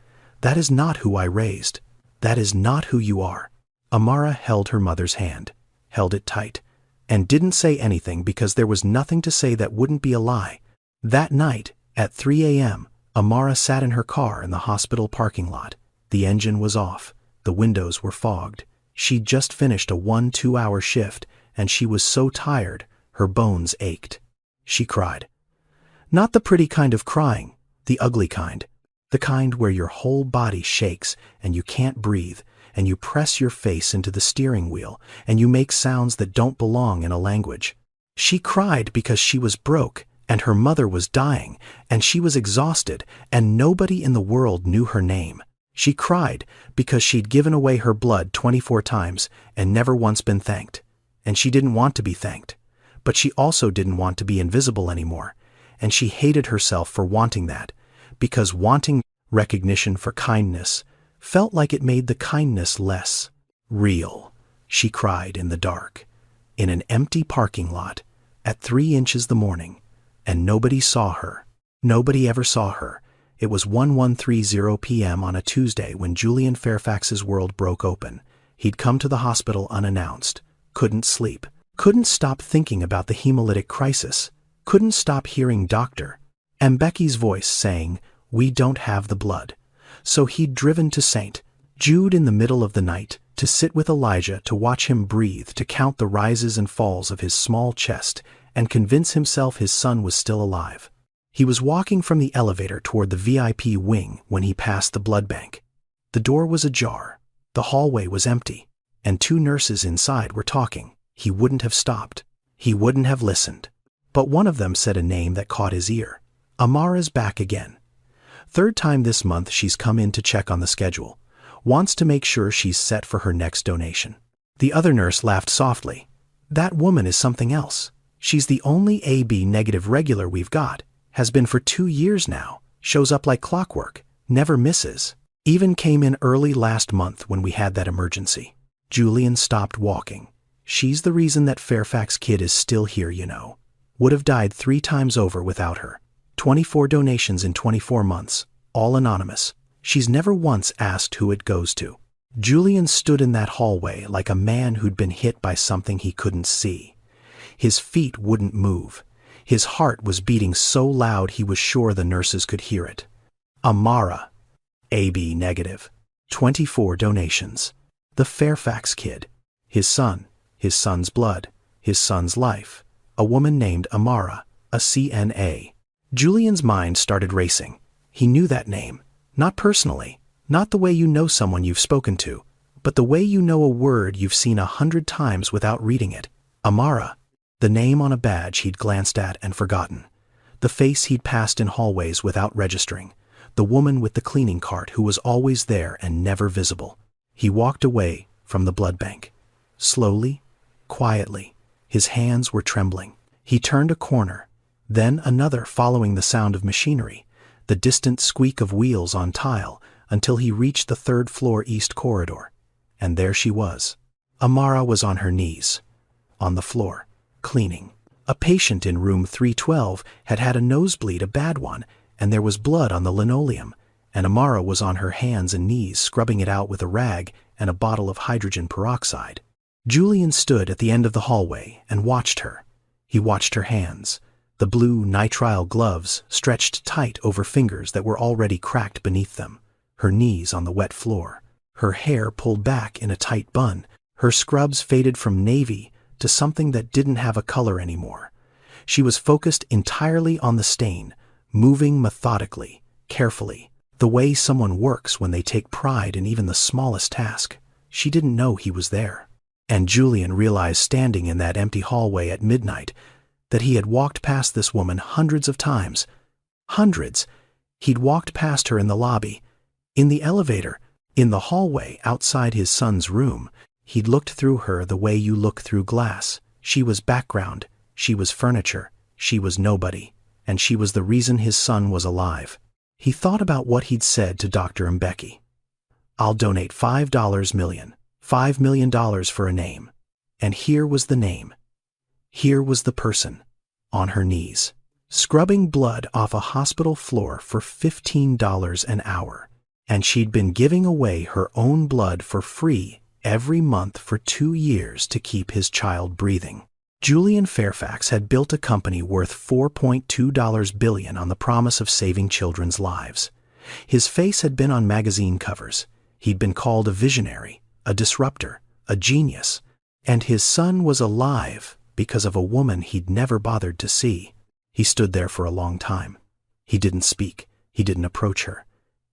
That is not who I raised. That is not who you are." Amara held her mother's hand, held it tight, and didn't say anything because there was nothing to say that wouldn't be a lie. That night, at 3 a.m., Amara sat in her car in the hospital parking lot. The engine was off. The windows were fogged. She'd just finished a 1-2-hour shift, and she was so tired, her bones ached. She cried. Not the pretty kind of crying, the ugly kind. The kind where your whole body shakes and you can't breathe, and you press your face into the steering wheel, and you make sounds that don't belong in a language. She cried because she was broke, and her mother was dying, and she was exhausted, and nobody in the world knew her name. She cried because she'd given away her blood 24 times and never once been thanked. And she didn't want to be thanked. But she also didn't want to be invisible anymore. And she hated herself for wanting that, because wanting recognition for kindness felt like it made the kindness less real. She cried in the dark, in an empty parking lot, at 3 inches the morning, and nobody saw her. Nobody ever saw her. It was 11:30 p.m. on a Tuesday when Julian Fairfax's world broke open. He'd come to the hospital unannounced, couldn't sleep, couldn't stop thinking about the hemolytic crisis, couldn't stop hearing Dr. Mbecky's voice saying, "We don't have the blood." So he'd driven to St. Jude in the middle of the night to sit with Elijah, to watch him breathe, to count the rises and falls of his small chest, and convince himself his son was still alive. He was walking from the elevator toward the VIP wing when he passed the blood bank. The door was ajar, the hallway was empty, and 2 nurses inside were talking. He wouldn't have stopped. He wouldn't have listened. But one of them said a name that caught his ear. "Amara's back again. 3rd time this month she's come in to check on the schedule. Wants to make sure she's set for her next donation." The other nurse laughed softly. "That woman is something else. She's the only AB negative regular we've got. Has been for 2 years now. Shows up like clockwork. Never misses. Even came in early last month when we had that emergency." Julian stopped walking. "She's the reason that Fairfax kid is still here, you know. Would have died 3 times over without her. 24 donations in 24 months, all anonymous. She's never once asked who it goes to." Julian stood in that hallway like a man who'd been hit by something he couldn't see. His feet wouldn't move. His heart was beating so loud he was sure the nurses could hear it. Amara, AB negative, 24 donations. The Fairfax kid. His son, his son's blood, his son's life. A woman named Amara, a CNA. Julian's mind started racing. He knew that name. Not personally, not the way you know someone you've spoken to, but the way you know a word you've seen 100 times without reading it. Amara. The name on a badge he'd glanced at and forgotten. The face he'd passed in hallways without registering. The woman with the cleaning cart who was always there and never visible. He walked away from the blood bank. Slowly, quietly. His hands were trembling. He turned a corner, then another, following the sound of machinery. the distant squeak of wheels on tile, until he reached the third-floor east corridor. And there she was. Amara was on her knees, on the floor, cleaning. A patient in room 312 had had a nosebleed, a bad one, and there was blood on the linoleum, and Amara was on her hands and knees scrubbing it out with a rag and a bottle of hydrogen peroxide. Julian stood at the end of the hallway and watched her. He watched her hands, the blue nitrile gloves stretched tight over fingers that were already cracked beneath them, her knees on the wet floor, her hair pulled back in a tight bun, her scrubs faded from navy to something that didn't have a color anymore. She was focused entirely on the stain, moving methodically, carefully, the way someone works when they take pride in even the smallest task. She didn't know he was there. And Julian realized, standing in that empty hallway at midnight, that he had walked past this woman hundreds of times. Hundreds. He'd walked past her in the lobby, in the elevator, in the hallway outside his son's room. He'd looked through her the way you look through glass. She was background, she was furniture, she was nobody, and she was the reason his son was alive. He thought about what he'd said to Dr. Mbeki. "I'll donate $5 million, $5 million for a name." And here was the name. Here was the person, on her knees, scrubbing blood off a hospital floor for $15 an hour. And she'd been giving away her own blood for free every month for 2 years to keep his child breathing. Julian Fairfax had built a company worth $4.2 billion on the promise of saving children's lives. His face had been on magazine covers. He'd been called a visionary, a disruptor, a genius. And his son was alive because of a woman he'd never bothered to see. He stood there for a long time. He didn't speak. He didn't approach her.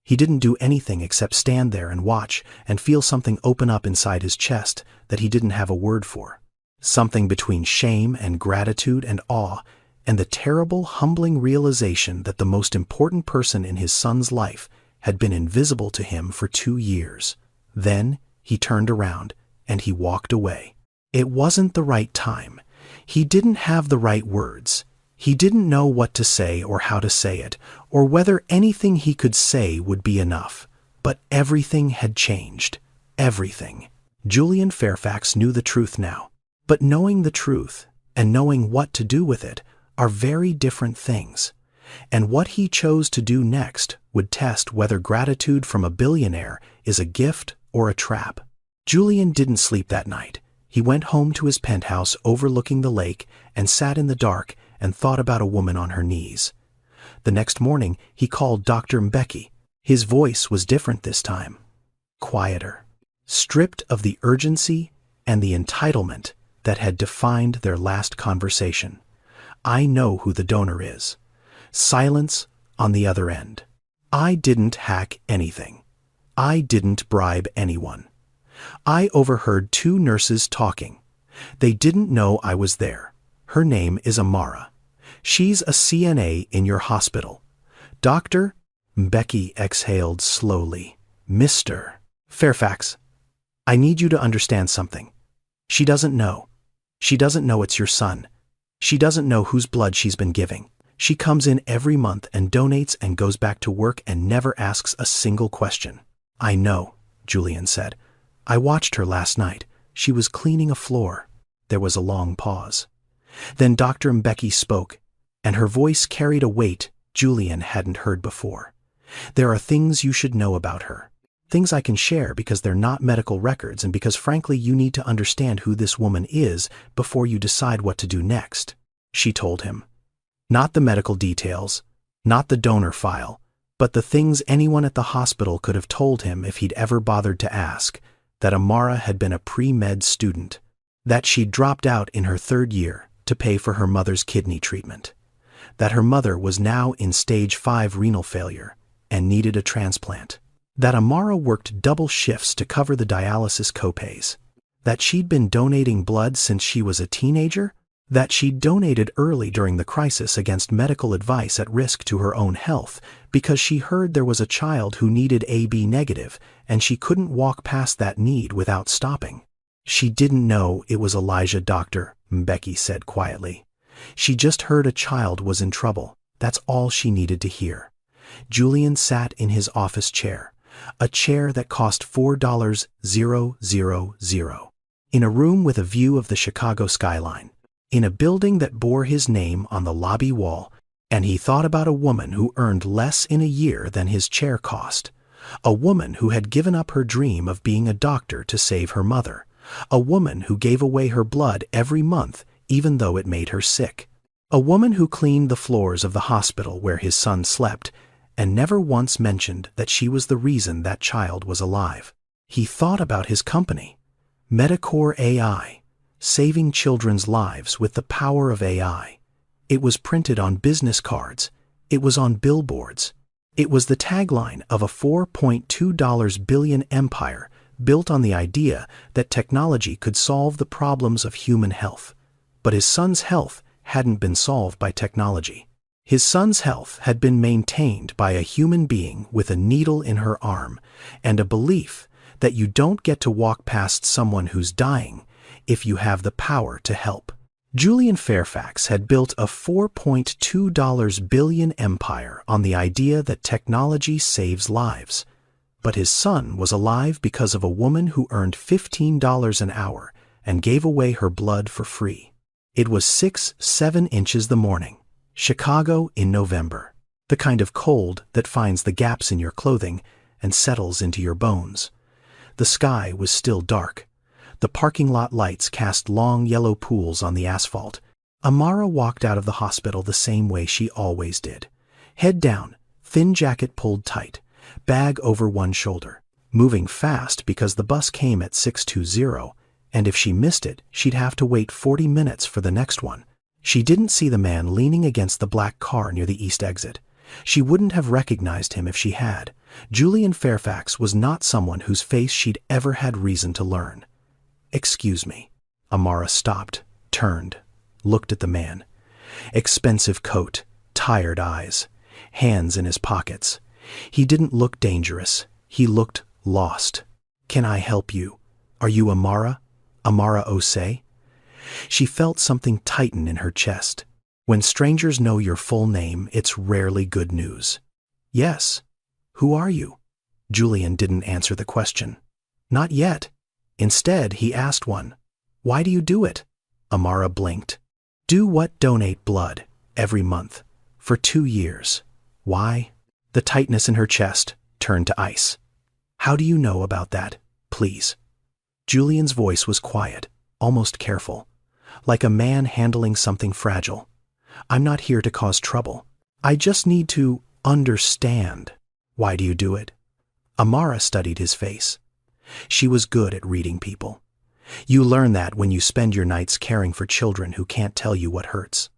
He didn't do anything except stand there and watch and feel something open up inside his chest that he didn't have a word for. Something between shame and gratitude and awe, and the terrible, humbling realization that the most important person in his son's life had been invisible to him for 2 years. Then he turned around and he walked away. It wasn't the right time. He didn't have the right words. He didn't know what to say or how to say it, or whether anything he could say would be enough. But everything had changed. Everything. Julian Fairfax knew the truth now. But knowing the truth and knowing what to do with it are very different things. And what he chose to do next would test whether gratitude from a billionaire is a gift or a trap. Julian didn't sleep that night. He went home to his penthouse overlooking the lake and sat in the dark and thought about a woman on her knees. The next morning, he called Dr. Mbeki. His voice was different this time. Quieter. Stripped of the urgency and the entitlement that had defined their last conversation. "I know who the donor is." Silence on the other end. "I didn't hack anything. I didn't bribe anyone. I overheard 2 nurses talking. They didn't know I was there. Her name is Amara. She's a CNA in your hospital. Dr. Mbeki exhaled slowly. "Mr. Fairfax, I need you to understand something. She doesn't know. She doesn't know it's your son. She doesn't know whose blood she's been giving. She comes in every month and donates and goes back to work and never asks a single question." "I know," Julian said. "I watched her last night. She was cleaning a floor." There was a long pause. Then Dr. Mbeki spoke, and her voice carried a weight Julian hadn't heard before. "There are things you should know about her. Things I can share because they're not medical records and because frankly you need to understand who this woman is before you decide what to do next," she told him. Not the medical details, not the donor file, but the things anyone at the hospital could have told him if he'd ever bothered to ask: that Amara had been a pre-med student, that she'd dropped out in her 3rd year to pay for her mother's kidney treatment, that her mother was now in stage 5 renal failure and needed a transplant, that Amara worked double shifts to cover the dialysis copays, that she'd been donating blood since she was a teenager, that she'd donated early during the crisis against medical advice at risk to her own health because she heard there was a child who needed AB negative and she couldn't walk past that need without stopping. She didn't know it was Elijah, Dr. Mbeki said quietly. She just heard a child was in trouble. That's all she needed to hear. Julian sat in his office chair, a chair that cost $4,000, in a room with a view of the Chicago skyline, in a building that bore his name on the lobby wall, and he thought about a woman who earned less in a year than his chair cost, a woman who had given up her dream of being a doctor to save her mother, a woman who gave away her blood every month even though it made her sick, a woman who cleaned the floors of the hospital where his son slept and never once mentioned that she was the reason that child was alive. He thought about his company, Medicore AI, saving children's lives with the power of AI. It was printed on business cards. It was on billboards. It was the tagline of a $4.2 billion empire built on the idea that technology could solve the problems of human health. But his son's health hadn't been solved by technology. His son's health had been maintained by a human being with a needle in her arm and a belief that you don't get to walk past someone who's dying if you have the power to help. Julian Fairfax had built a $4.2 billion empire on the idea that technology saves lives. But his son was alive because of a woman who earned $15 an hour and gave away her blood for free. It was 6-7 inches the morning, Chicago in November, the kind of cold that finds the gaps in your clothing and settles into your bones. The sky was still dark. The parking lot lights cast long yellow pools on the asphalt. Amara walked out of the hospital the same way she always did. Head down, thin jacket pulled tight, bag over one shoulder, moving fast because the bus came at 6:20, and if she missed it, she'd have to wait 40 minutes for the next one. She didn't see the man leaning against the black car near the east exit. She wouldn't have recognized him if she had. Julian Fairfax was not someone whose face she'd ever had reason to learn. "Excuse me." Amara stopped, turned, looked at the man. Expensive coat, tired eyes, hands in his pockets. He didn't look dangerous. He looked lost. "Can I help you? Are you Amara? Amara Osei?" She felt something tighten in her chest. When strangers know your full name, it's rarely good news. "Yes. Who are you?" Julian didn't answer the question. Not yet. Instead, he asked one. "Why do you do it?" Amara blinked. "Do what? Donate blood. Every month. For 2 years. Why?" The tightness in her chest turned to ice. "How do you know about that? Please." Julian's voice was quiet, almost careful, like a man handling something fragile. "I'm not here to cause trouble. I just need to understand. Why do you do it?" Amara studied his face. She was good at reading people. You learn that when you spend your nights caring for children who can't tell you what hurts.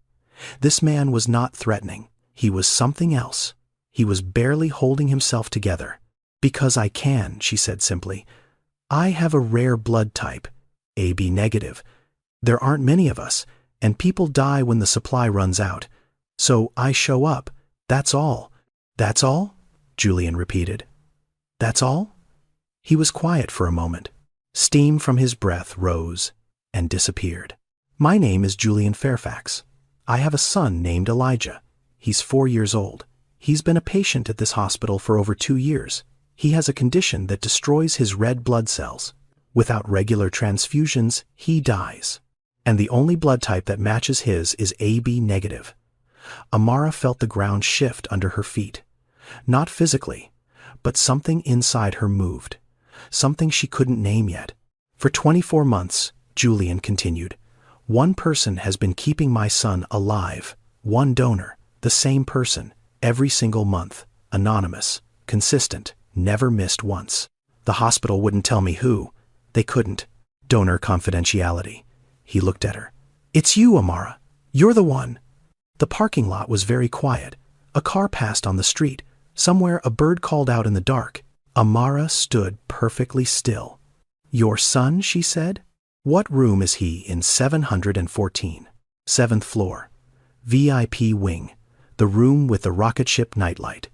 This man was not threatening. He was something else. He was barely holding himself together. "Because I can," she said simply. "I have a rare blood type, AB negative. There aren't many of us, and people die when the supply runs out. So I show up. That's all." "That's all?" Julian repeated. "That's all?" He was quiet for a moment. Steam from his breath rose and disappeared. "My name is Julian Fairfax. I have a son named Elijah. He's 4 years old. He's been a patient at this hospital for over 2 years. He has a condition that destroys his red blood cells. Without regular transfusions, he dies. And the only blood type that matches his is AB negative." Amara felt the ground shift under her feet. Not physically, but something inside her moved. Something she couldn't name yet. "For 24 months, Julian continued, one person has been keeping my son alive. One donor, the same person, every single month, anonymous, consistent, never missed once. The hospital wouldn't tell me who. They couldn't. Donor confidentiality." He looked at her. "It's you, Amara. You're the one." The parking lot was very quiet. A car passed on the street. Somewhere a bird called out in the dark. Amara stood perfectly still. "Your son?" she said. "What room is he in? 714. 7th floor. VIP wing. The room with the rocket ship nightlight."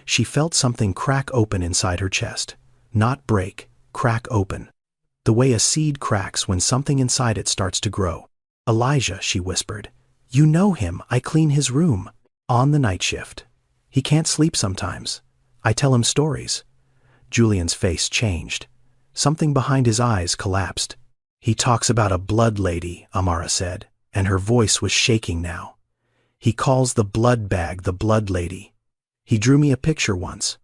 She felt something crack open inside her chest. Not break, crack open. The way a seed cracks when something inside it starts to grow. "Elijah," she whispered. "You know him. I clean his room." "On the night shift." He can't sleep sometimes. I tell him stories." Julian's face changed. Something behind his eyes collapsed. "He talks about a blood lady," Amara said, and her voice was shaking now. "He calls the blood bag the blood lady. He drew me a picture once.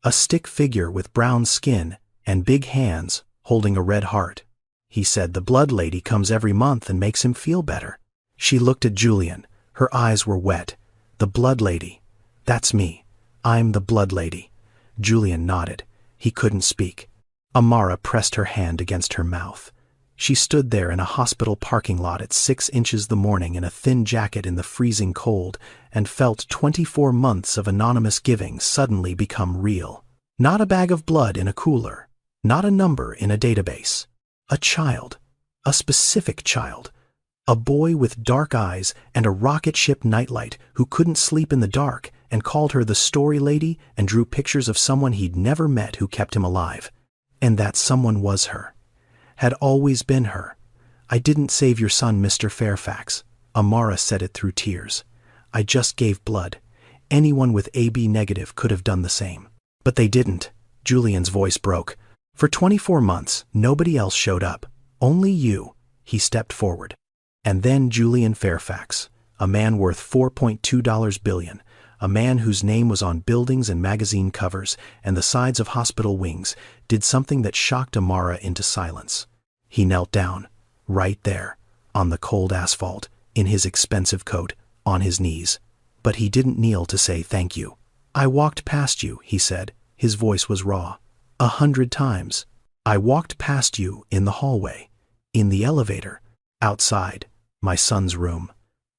A stick figure with brown skin and big hands holding a red heart. He said the blood lady comes every month and makes him feel better." She looked at Julian. Her eyes were wet. "The blood lady. That's me. I'm the blood lady." Julian nodded. He couldn't speak. Amara pressed her hand against her mouth. She stood there in a hospital parking lot at 6 inches the morning in a thin jacket in the freezing cold and felt 24 months of anonymous giving suddenly become real. Not a bag of blood in a cooler. Not a number in a database. A child. A specific child. A boy with dark eyes and a rocket ship nightlight who couldn't sleep in the dark and called her the story lady and drew pictures of someone he'd never met who kept him alive. And that someone was her. Had always been her. "I didn't save your son, Mr. Fairfax." Amara said it through tears. "I just gave blood. Anyone with AB negative could have done the same. But they didn't." Julian's voice broke. "For 24 months, nobody else showed up. Only you." He stepped forward. And then Julian Fairfax, a man worth $4.2 billion, a man whose name was on buildings and magazine covers and the sides of hospital wings, did something that shocked Amara into silence. He knelt down, right there, on the cold asphalt, in his expensive coat, on his knees. But he didn't kneel to say thank you. "I walked past you," he said. His voice was raw. 100 times. "I walked past you in the hallway, in the elevator, outside, my son's room.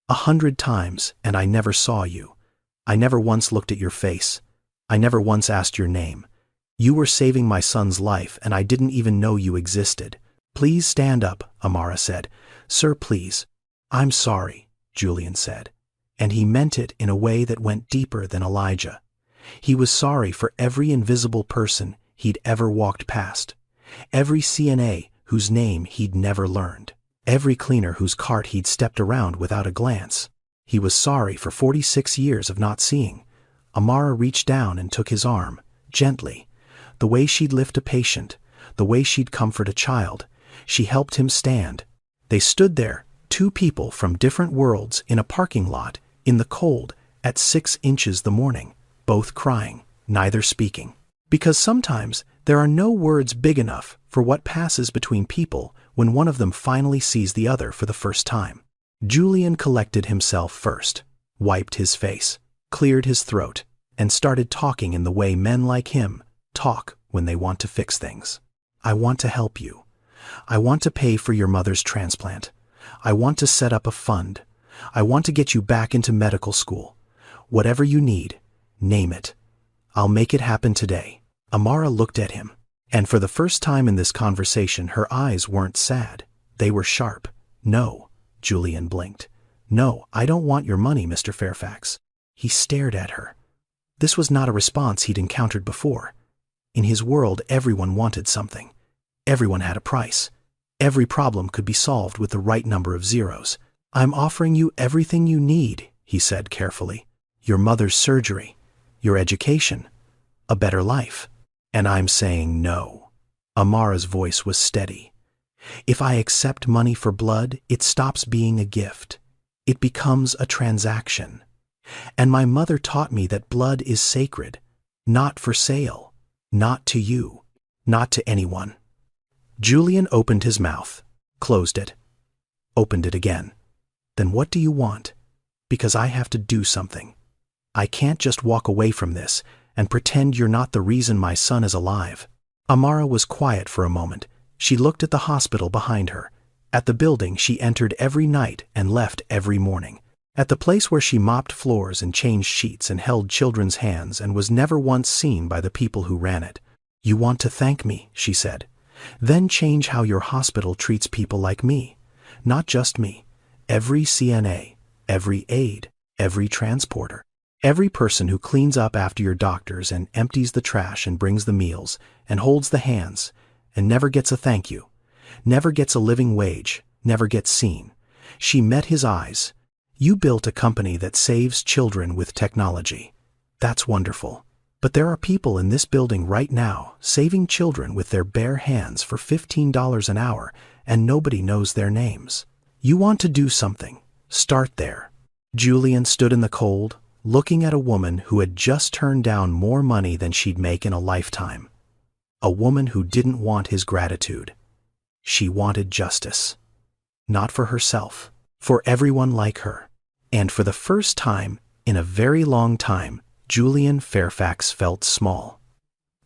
100 times, and I never saw you. I never once looked at your face. I never once asked your name. You were saving my son's life, and I didn't even know you existed." "Please stand up," Amara said. "Sir, please." "I'm sorry," Julian said. And he meant it in a way that went deeper than Elijah. He was sorry for every invisible person he'd ever walked past, every CNA whose name he'd never learned, every cleaner whose cart he'd stepped around without a glance. He was sorry for 46 years of not seeing. Amara reached down and took his arm, gently. The way she'd lift a patient, the way she'd comfort a child. She helped him stand. They stood there, 2 people from different worlds in a parking lot, in the cold, at 6 inches the morning, both crying, neither speaking. Because sometimes there are no words big enough for what passes between people when one of them finally sees the other for the first time. Julian collected himself first, wiped his face, cleared his throat, and started talking in the way men like him talk when they want to fix things. "I want to help you. I want to pay for your mother's transplant. I want to set up a fund. I want to get you back into medical school. Whatever you need, name it. I'll make it happen today." Amara looked at him, and for the first time in this conversation her eyes weren't sad. They were sharp. "No." Julian blinked. "No, I don't want your money, Mr. Fairfax." He stared at her. This was not a response he'd encountered before. In his world, everyone wanted something. Everyone had a price. Every problem could be solved with the right number of zeros. "I'm offering you everything you need," he said carefully. "Your mother's surgery, your education, a better life. And I'm saying no." Amara's voice was steady. "If I accept money for blood, it stops being a gift. It becomes a transaction. And my mother taught me that blood is sacred, not for sale, not to you, not to anyone." Julian opened his mouth, closed it, opened it again. "Then what do you want? Because I have to do something. I can't just walk away from this and pretend you're not the reason my son is alive." Amara was quiet for a moment. She looked at the hospital behind her, at the building she entered every night and left every morning, at the place where she mopped floors and changed sheets and held children's hands and was never once seen by the people who ran it. "You want to thank me," she said. "Then change how your hospital treats people like me. Not just me. Every CNA, every aide, every transporter. Every person who cleans up after your doctors and empties the trash and brings the meals and holds the hands and never gets a thank you, never gets a living wage, never gets seen." She met his eyes. "You built a company that saves children with technology. That's wonderful. But there are people in this building right now saving children with their bare hands for $15 an hour, and nobody knows their names. You want to do something. Start there. Julian stood in the cold, looking at a woman who had just turned down more money than she'd make in a lifetime. A woman who didn't want his gratitude. She wanted justice. Not for herself, for everyone like her. And for the first time in a very long time, Julian Fairfax felt small.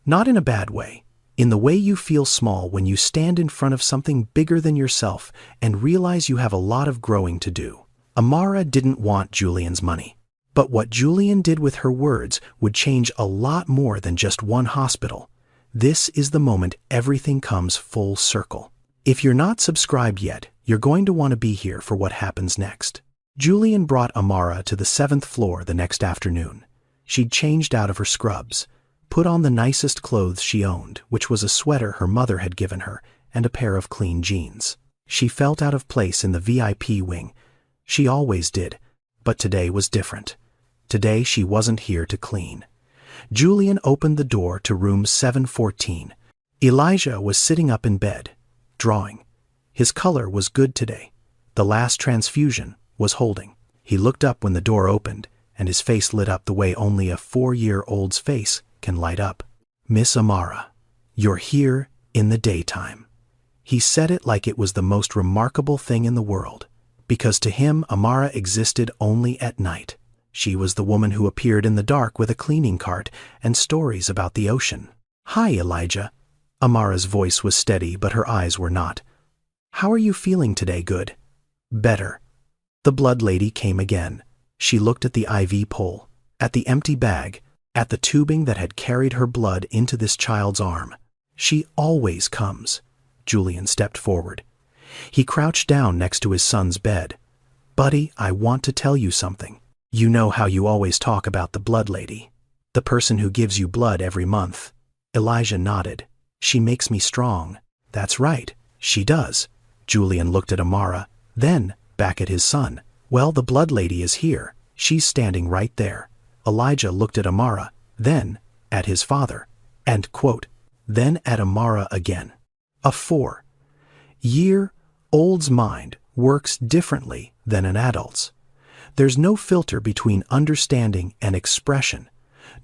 Not in a bad way, in the way you feel small when you stand in front of something bigger than yourself and realize you have a lot of growing to do. Amara didn't want Julian's money. But what Julian did with her words would change a lot more than just one hospital. This is the moment everything comes full circle. If you're not subscribed yet, you're going to want to be here for what happens next. Julian brought Amara to the 7th floor the next afternoon. She'd changed out of her scrubs, put on the nicest clothes she owned, which was a sweater her mother had given her, and a pair of clean jeans. She felt out of place in the VIP wing. She always did, but today was different. Today she wasn't here to clean. Julian opened the door to room 714. Elijah was sitting up in bed, drawing. His color was good today. The last transfusion was holding. He looked up when the door opened, and his face lit up the way only a 4-year-old's face can light up. "Miss Amara, you're here in the daytime." He said it like it was the most remarkable thing in the world, because to him Amara existed only at night. She was the woman who appeared in the dark with a cleaning cart and stories about the ocean. "Hi, Elijah." Amara's voice was steady, but her eyes were not. "How are you feeling today, good?" "Better." The blood lady came again. She looked at the IV pole, at the empty bag, at the tubing that had carried her blood into this child's arm. "She always comes." Julian stepped forward. He crouched down next to his son's bed. "Buddy, I want to tell you something. You know how you always talk about the blood lady, the person who gives you blood every month." Elijah nodded. "She makes me strong." "That's right, she does." Julian looked at Amara, then back at his son. "Well, the blood lady is here. She's standing right there." Elijah looked at Amara, then at his father, and quote, then at Amara again. A 4-year-old's mind works differently than an adult's. There's no filter between understanding and expression,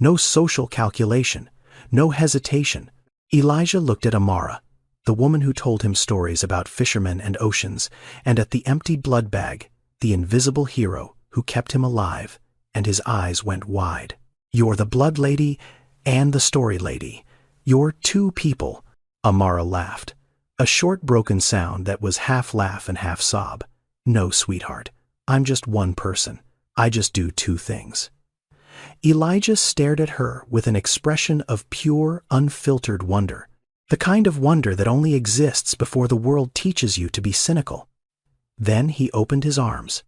no social calculation, no hesitation. Elijah looked at Amara, the woman who told him stories about fishermen and oceans, and at the empty blood bag, the invisible hero who kept him alive, and his eyes went wide. "You're the blood lady and the story lady. You're two people." Amara laughed, a short broken sound that was half laugh and half sob. "No, sweetheart. I'm just one person. I just do two things." Elijah stared at her with an expression of pure, unfiltered wonder, the kind of wonder that only exists before the world teaches you to be cynical. Then he opened his arms.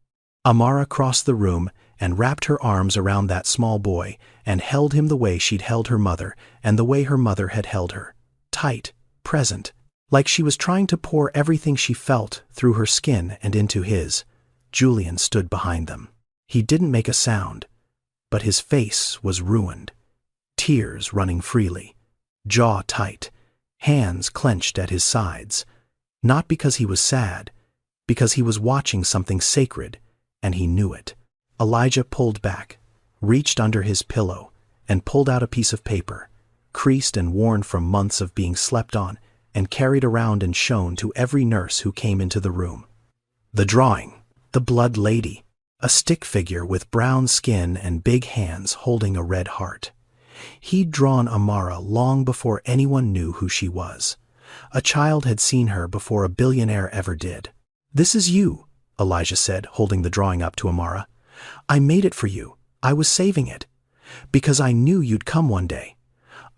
Amara crossed the room and wrapped her arms around that small boy and held him the way she'd held her mother and the way her mother had held her, tight, present, like she was trying to pour everything she felt through her skin and into his. Julian stood behind them. He didn't make a sound, but his face was ruined, tears running freely, jaw tight, hands clenched at his sides, not because he was sad, because he was watching something sacred, and he knew it. Elijah pulled back, reached under his pillow, and pulled out a piece of paper, creased and worn from months of being slept on, and carried around and shown to every nurse who came into the room. The drawing. The blood lady, a stick figure with brown skin and big hands holding a red heart. He'd drawn Amara long before anyone knew who she was. A child had seen her before a billionaire ever did. "This is you," Elijah said, holding the drawing up to Amara. "I made it for you. I was saving it. Because I knew you'd come one day."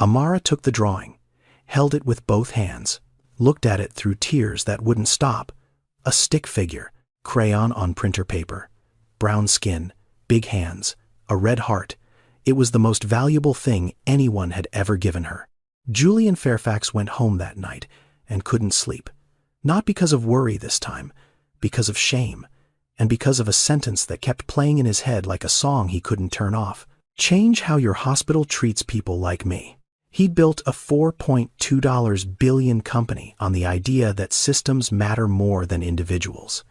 Amara took the drawing, held it with both hands, looked at it through tears that wouldn't stop. A stick figure. Crayon on printer paper, brown skin, big hands, a red heart. It was the most valuable thing anyone had ever given her. Julian Fairfax went home that night and couldn't sleep. Not because of worry this time, because of shame, and because of a sentence that kept playing in his head like a song he couldn't turn off. Change how your hospital treats people like me. He'd built a $4.2 billion company on the idea that systems matter more than individuals.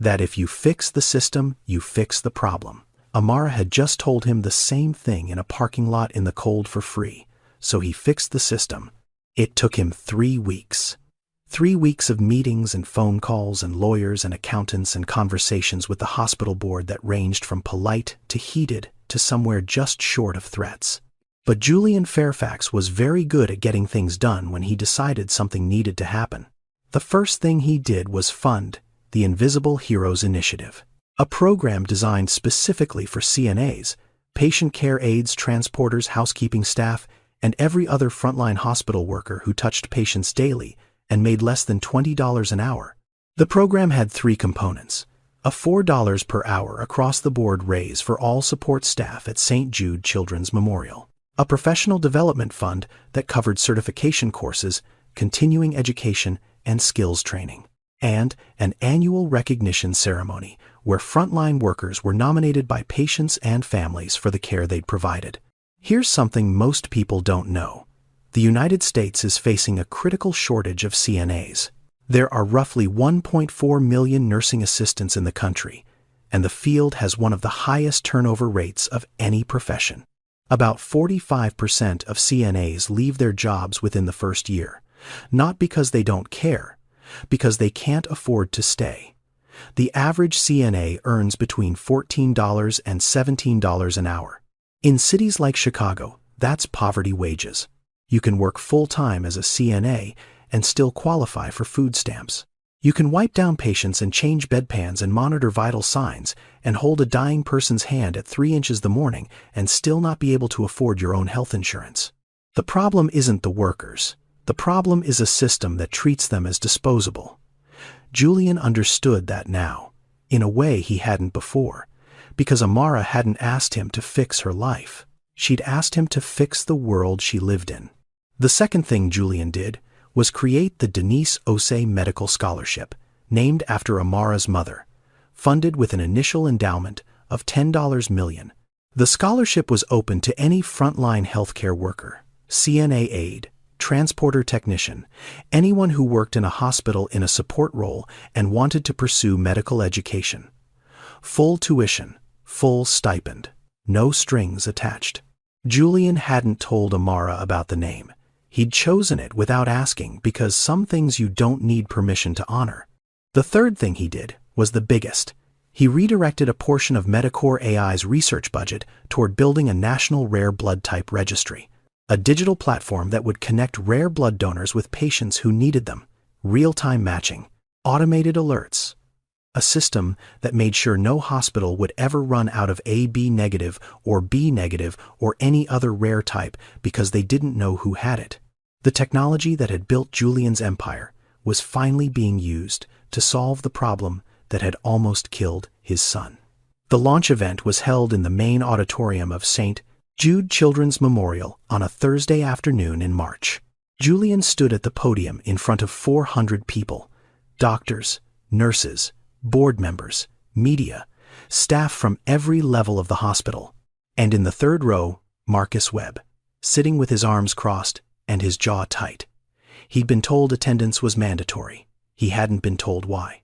That if you fix the system, you fix the problem. Amara had just told him the same thing in a parking lot in the cold for free, so he fixed the system. It took him 3 weeks. 3 weeks of meetings and phone calls and lawyers and accountants and conversations with the hospital board that ranged from polite to heated to somewhere just short of threats. But Julian Fairfax was very good at getting things done when he decided something needed to happen. The first thing he did was fund the Invisible Heroes Initiative, a program designed specifically for CNAs, patient care aides, transporters, housekeeping staff, and every other frontline hospital worker who touched patients daily and made less than $20 an hour. The program had 3 components: a $4 per hour across-the-board raise for all support staff at St. Jude Children's Memorial, a professional development fund that covered certification courses, continuing education, and skills training, and an annual recognition ceremony where frontline workers were nominated by patients and families for the care they'd provided. Here's something most people don't know. The United States is facing a critical shortage of CNAs. There are roughly 1.4 million nursing assistants in the country, and the field has one of the highest turnover rates of any profession. About 45% of CNAs leave their jobs within the first year, not because they don't care, because they can't afford to stay. The average CNA earns between $14 and $17 an hour. In cities like Chicago, that's poverty wages. You can work full-time as a CNA and still qualify for food stamps. You can wipe down patients and change bedpans and monitor vital signs and hold a dying person's hand at 3 inches the morning and still not be able to afford your own health insurance. The problem isn't the workers. The problem is a system that treats them as disposable. Julian understood that now, in a way he hadn't before, because Amara hadn't asked him to fix her life. She'd asked him to fix the world she lived in. The second thing Julian did was create the Denise Osei Medical Scholarship, named after Amara's mother, funded with an initial endowment of $10 million. The scholarship was open to any frontline healthcare worker, CNA aide, transporter technician, anyone who worked in a hospital in a support role and wanted to pursue medical education. Full tuition, full stipend, no strings attached. Julian hadn't told Amara about the name. He'd chosen it without asking because some things you don't need permission to honor. The third thing he did was the biggest. He redirected a portion of Medicor AI's research budget toward building a national rare blood type registry, a digital platform that would connect rare blood donors with patients who needed them, real-time matching, automated alerts, a system that made sure no hospital would ever run out of AB negative or B negative or any other rare type because they didn't know who had it. The technology that had built Julian's empire was finally being used to solve the problem that had almost killed his son. The launch event was held in the main auditorium of St. Jude Children's Memorial on a Thursday afternoon in March. Julian stood at the podium in front of 400 people, doctors, nurses, board members, media, staff from every level of the hospital, and in the third row, Marcus Webb, sitting with his arms crossed and his jaw tight. He'd been told attendance was mandatory. He hadn't been told why.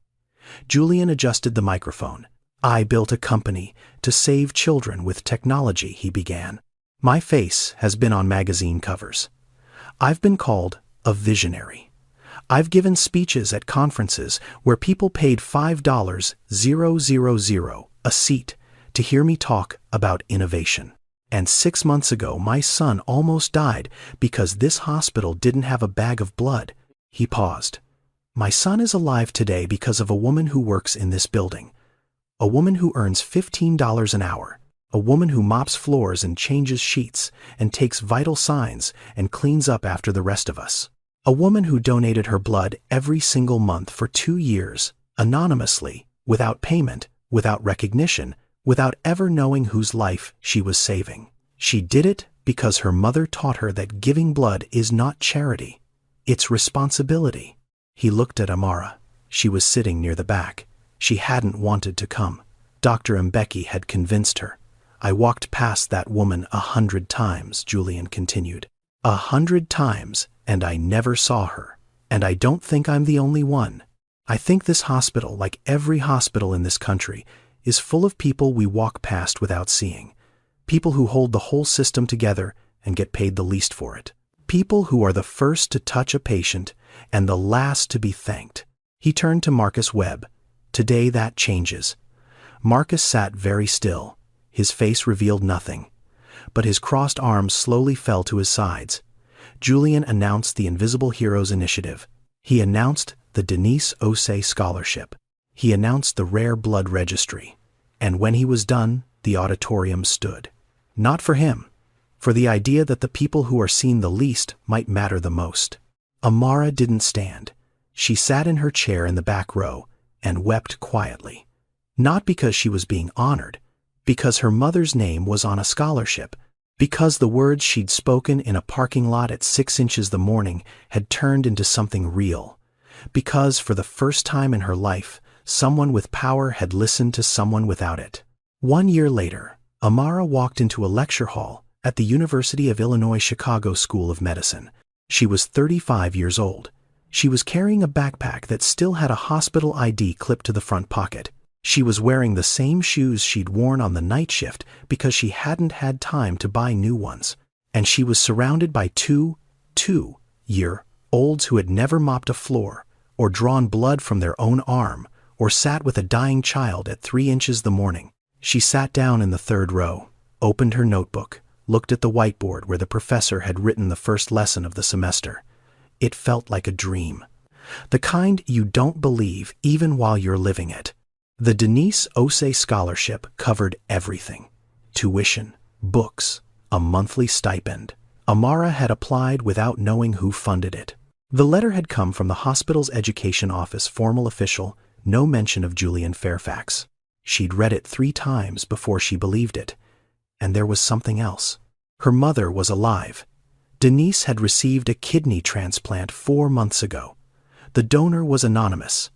Julian adjusted the microphone. "I built a company to save children with technology," he began. "My face has been on magazine covers. I've been called a visionary. I've given speeches at conferences where people paid $5,000 a seat to hear me talk about innovation. And 6 months ago, my son almost died because this hospital didn't have a bag of blood." He paused. "My son is alive today because of a woman who works in this building. A woman who earns $15 an hour. A woman who mops floors and changes sheets and takes vital signs and cleans up after the rest of us. A woman who donated her blood every single month for 2 years, anonymously, without payment, without recognition, without ever knowing whose life she was saving. She did it because her mother taught her that giving blood is not charity. It's responsibility." He looked at Amara. She was sitting near the back. She hadn't wanted to come. Dr. Mbeki had convinced her. I walked past that woman 100 times, Julian continued. 100 times, and I never saw her. And I don't think I'm the only one. I think this hospital, like every hospital in this country, is full of people we walk past without seeing. People who hold the whole system together and get paid the least for it. People who are the first to touch a patient and the last to be thanked. He turned to Marcus Webb. Today that changes. Marcus sat very still. His face revealed nothing, but his crossed arms slowly fell to his sides. Julian announced the Invisible Heroes Initiative. He announced the Denise Osei Scholarship. He announced the Rare Blood Registry. And when he was done, the auditorium stood. Not for him, for the idea that the people who are seen the least might matter the most. Amara didn't stand. She sat in her chair in the back row and wept quietly. Not because she was being honored, because her mother's name was on a scholarship, because the words she'd spoken in a parking lot at 6 inches the morning had turned into something real, because for the first time in her life, someone with power had listened to someone without it. 1 year later, Amara walked into a lecture hall at the University of Illinois Chicago School of Medicine. She was 35 years old. She was carrying a backpack that still had a hospital ID clipped to the front pocket. She was wearing the same shoes she'd worn on the night shift because she hadn't had time to buy new ones. And she was surrounded by two-year-olds who had never mopped a floor, or drawn blood from their own arm, or sat with a dying child at 3 inches the morning. She sat down in the third row, opened her notebook, looked at the whiteboard where the professor had written the first lesson of the semester. It felt like a dream. The kind you don't believe even while you're living it. The Denise Osei Scholarship covered everything. Tuition, books, a monthly stipend. Amara had applied without knowing who funded it. The letter had come from the hospital's education office formal official, no mention of Julian Fairfax. She'd read it 3 times before she believed it. And there was something else. Her mother was alive. Denise had received a kidney transplant 4 months ago. The donor was anonymous.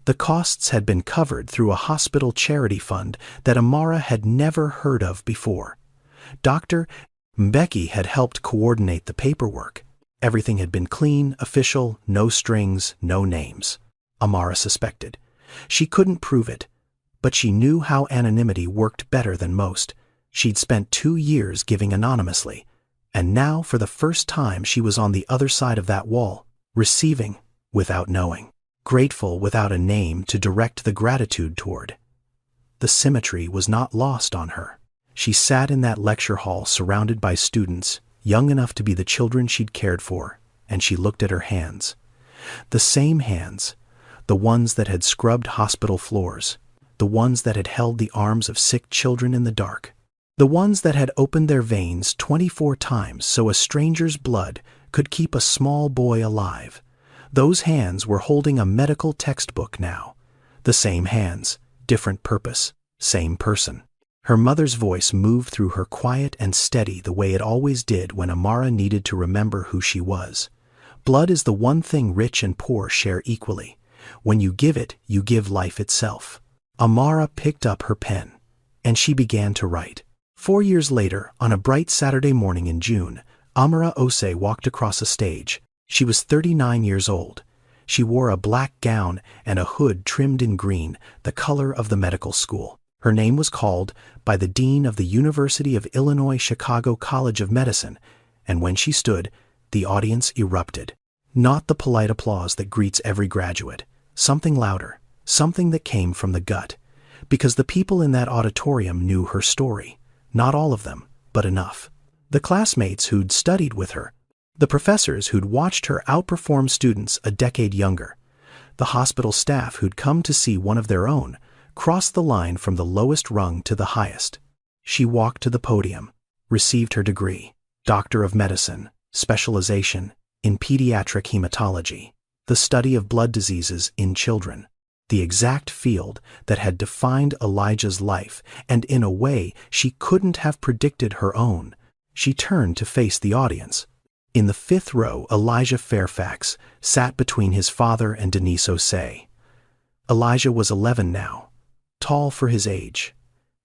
The costs had been covered through a hospital charity fund that Amara had never heard of before. Dr. Mbeki had helped coordinate the paperwork. Everything had been clean, official, no strings, no names. Amara suspected. She couldn't prove it, but she knew how anonymity worked better than most. She'd spent 2 years giving anonymously, and now for the first time she was on the other side of that wall, receiving without knowing. Grateful without a name to direct the gratitude toward. The symmetry was not lost on her. She sat in that lecture hall surrounded by students, young enough to be the children she'd cared for, and she looked at her hands. The same hands, the ones that had scrubbed hospital floors, the ones that had held the arms of sick children in the dark, the ones that had opened their veins 24 times so a stranger's blood could keep a small boy alive. Those hands were holding a medical textbook now. The same hands, different purpose, same person. Her mother's voice moved through her quiet and steady the way it always did when Amara needed to remember who she was. Blood is the one thing rich and poor share equally. When you give it, you give life itself. Amara picked up her pen, and she began to write. 4 years later, on a bright Saturday morning in June, Amara Osei walked across a stage. She was 39 years old. She wore a black gown and a hood trimmed in green, the color of the medical school. Her name was called by the dean of the University of Illinois Chicago College of Medicine, and when she stood, the audience erupted. Not the polite applause that greets every graduate. Something louder, something that came from the gut. Because the people in that auditorium knew her story. Not all of them, but enough. The classmates who'd studied with her. The professors who'd watched her outperform students a decade younger. The hospital staff who'd come to see one of their own cross the line from the lowest rung to the highest. She walked to the podium, received her degree, Doctor of Medicine, specialization in pediatric hematology, the study of blood diseases in children, the exact field that had defined Elijah's life, and in a way she couldn't have predicted her own. She turned to face the audience. In the 5th row, Elijah Fairfax sat between his father and Denise Osei. Elijah was 11 now, tall for his age,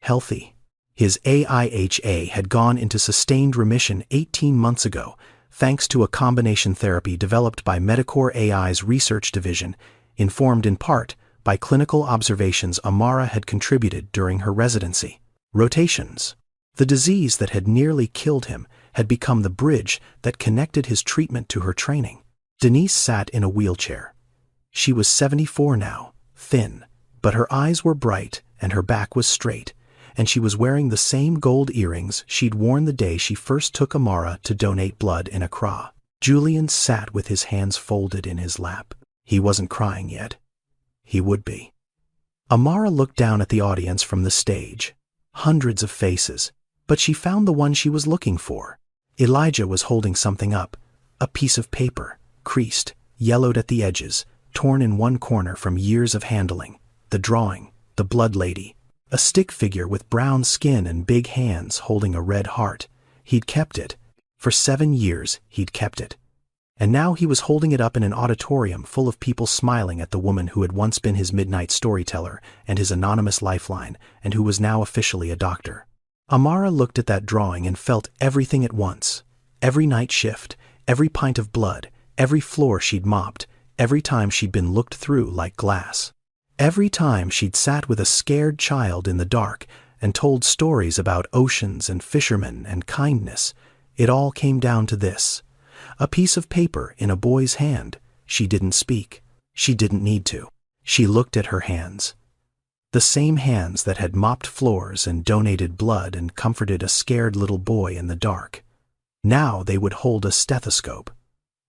healthy. His AIHA had gone into sustained remission 18 months ago, thanks to a combination therapy developed by Medicor AI's research division, informed in part by clinical observations Amara had contributed during her residency. Rotations. The disease that had nearly killed him had become the bridge that connected his treatment to her training. Denise sat in a wheelchair. She was 74 now, thin, but her eyes were bright and her back was straight, and she was wearing the same gold earrings she'd worn the day she first took Amara to donate blood in Accra. Julian sat with his hands folded in his lap. He wasn't crying yet. He would be. Amara looked down at the audience from the stage. Hundreds of faces, but she found the one she was looking for. Elijah was holding something up, a piece of paper, creased, yellowed at the edges, torn in one corner from years of handling. The drawing, the blood lady, a stick figure with brown skin and big hands holding a red heart. He'd kept it. For 7 years, he'd kept it. And now he was holding it up in an auditorium full of people smiling at the woman who had once been his midnight storyteller and his anonymous lifeline, and who was now officially a doctor. Amara looked at that drawing and felt everything at once. Every night shift, every pint of blood, every floor she'd mopped, every time she'd been looked through like glass. Every time she'd sat with a scared child in the dark and told stories about oceans and fishermen and kindness. It all came down to this. A piece of paper in a boy's hand. She didn't speak. She didn't need to. She looked at her hands. The same hands that had mopped floors and donated blood and comforted a scared little boy in the dark. Now they would hold a stethoscope.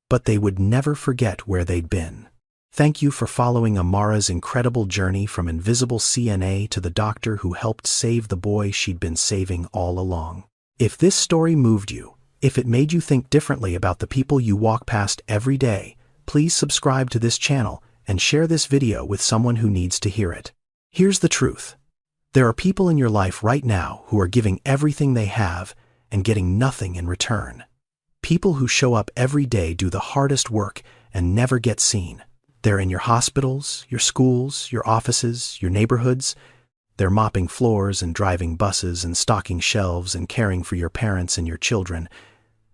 But they would never forget where they'd been. Thank you for following Amara's incredible journey from invisible CNA to the doctor who helped save the boy she'd been saving all along. If this story moved you, if it made you think differently about the people you walk past every day, please subscribe to this channel and share this video with someone who needs to hear it. Here's the truth. There are people in your life right now who are giving everything they have and getting nothing in return. People who show up every day, do the hardest work, and never get seen. They're in your hospitals, your schools, your offices, your neighborhoods. They're mopping floors and driving buses and stocking shelves and caring for your parents and your children.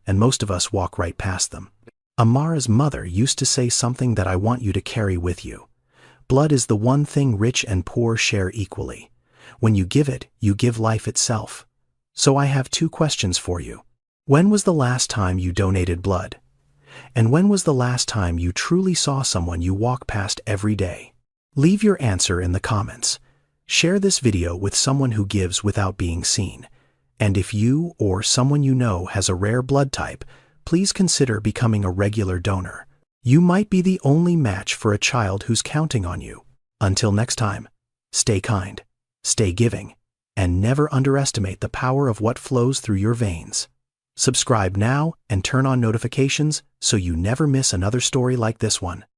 And most of us walk right past them. Amara's mother used to say something that I want you to carry with you. Blood is the one thing rich and poor share equally. When you give it, you give life itself. So I have 2 questions for you. When was the last time you donated blood? And when was the last time you truly saw someone you walk past every day? Leave your answer in the comments. Share this video with someone who gives without being seen. And if you or someone you know has a rare blood type, please consider becoming a regular donor. You might be the only match for a child who's counting on you. Until next time, stay kind, stay giving, and never underestimate the power of what flows through your veins. Subscribe now and turn on notifications so you never miss another story like this one.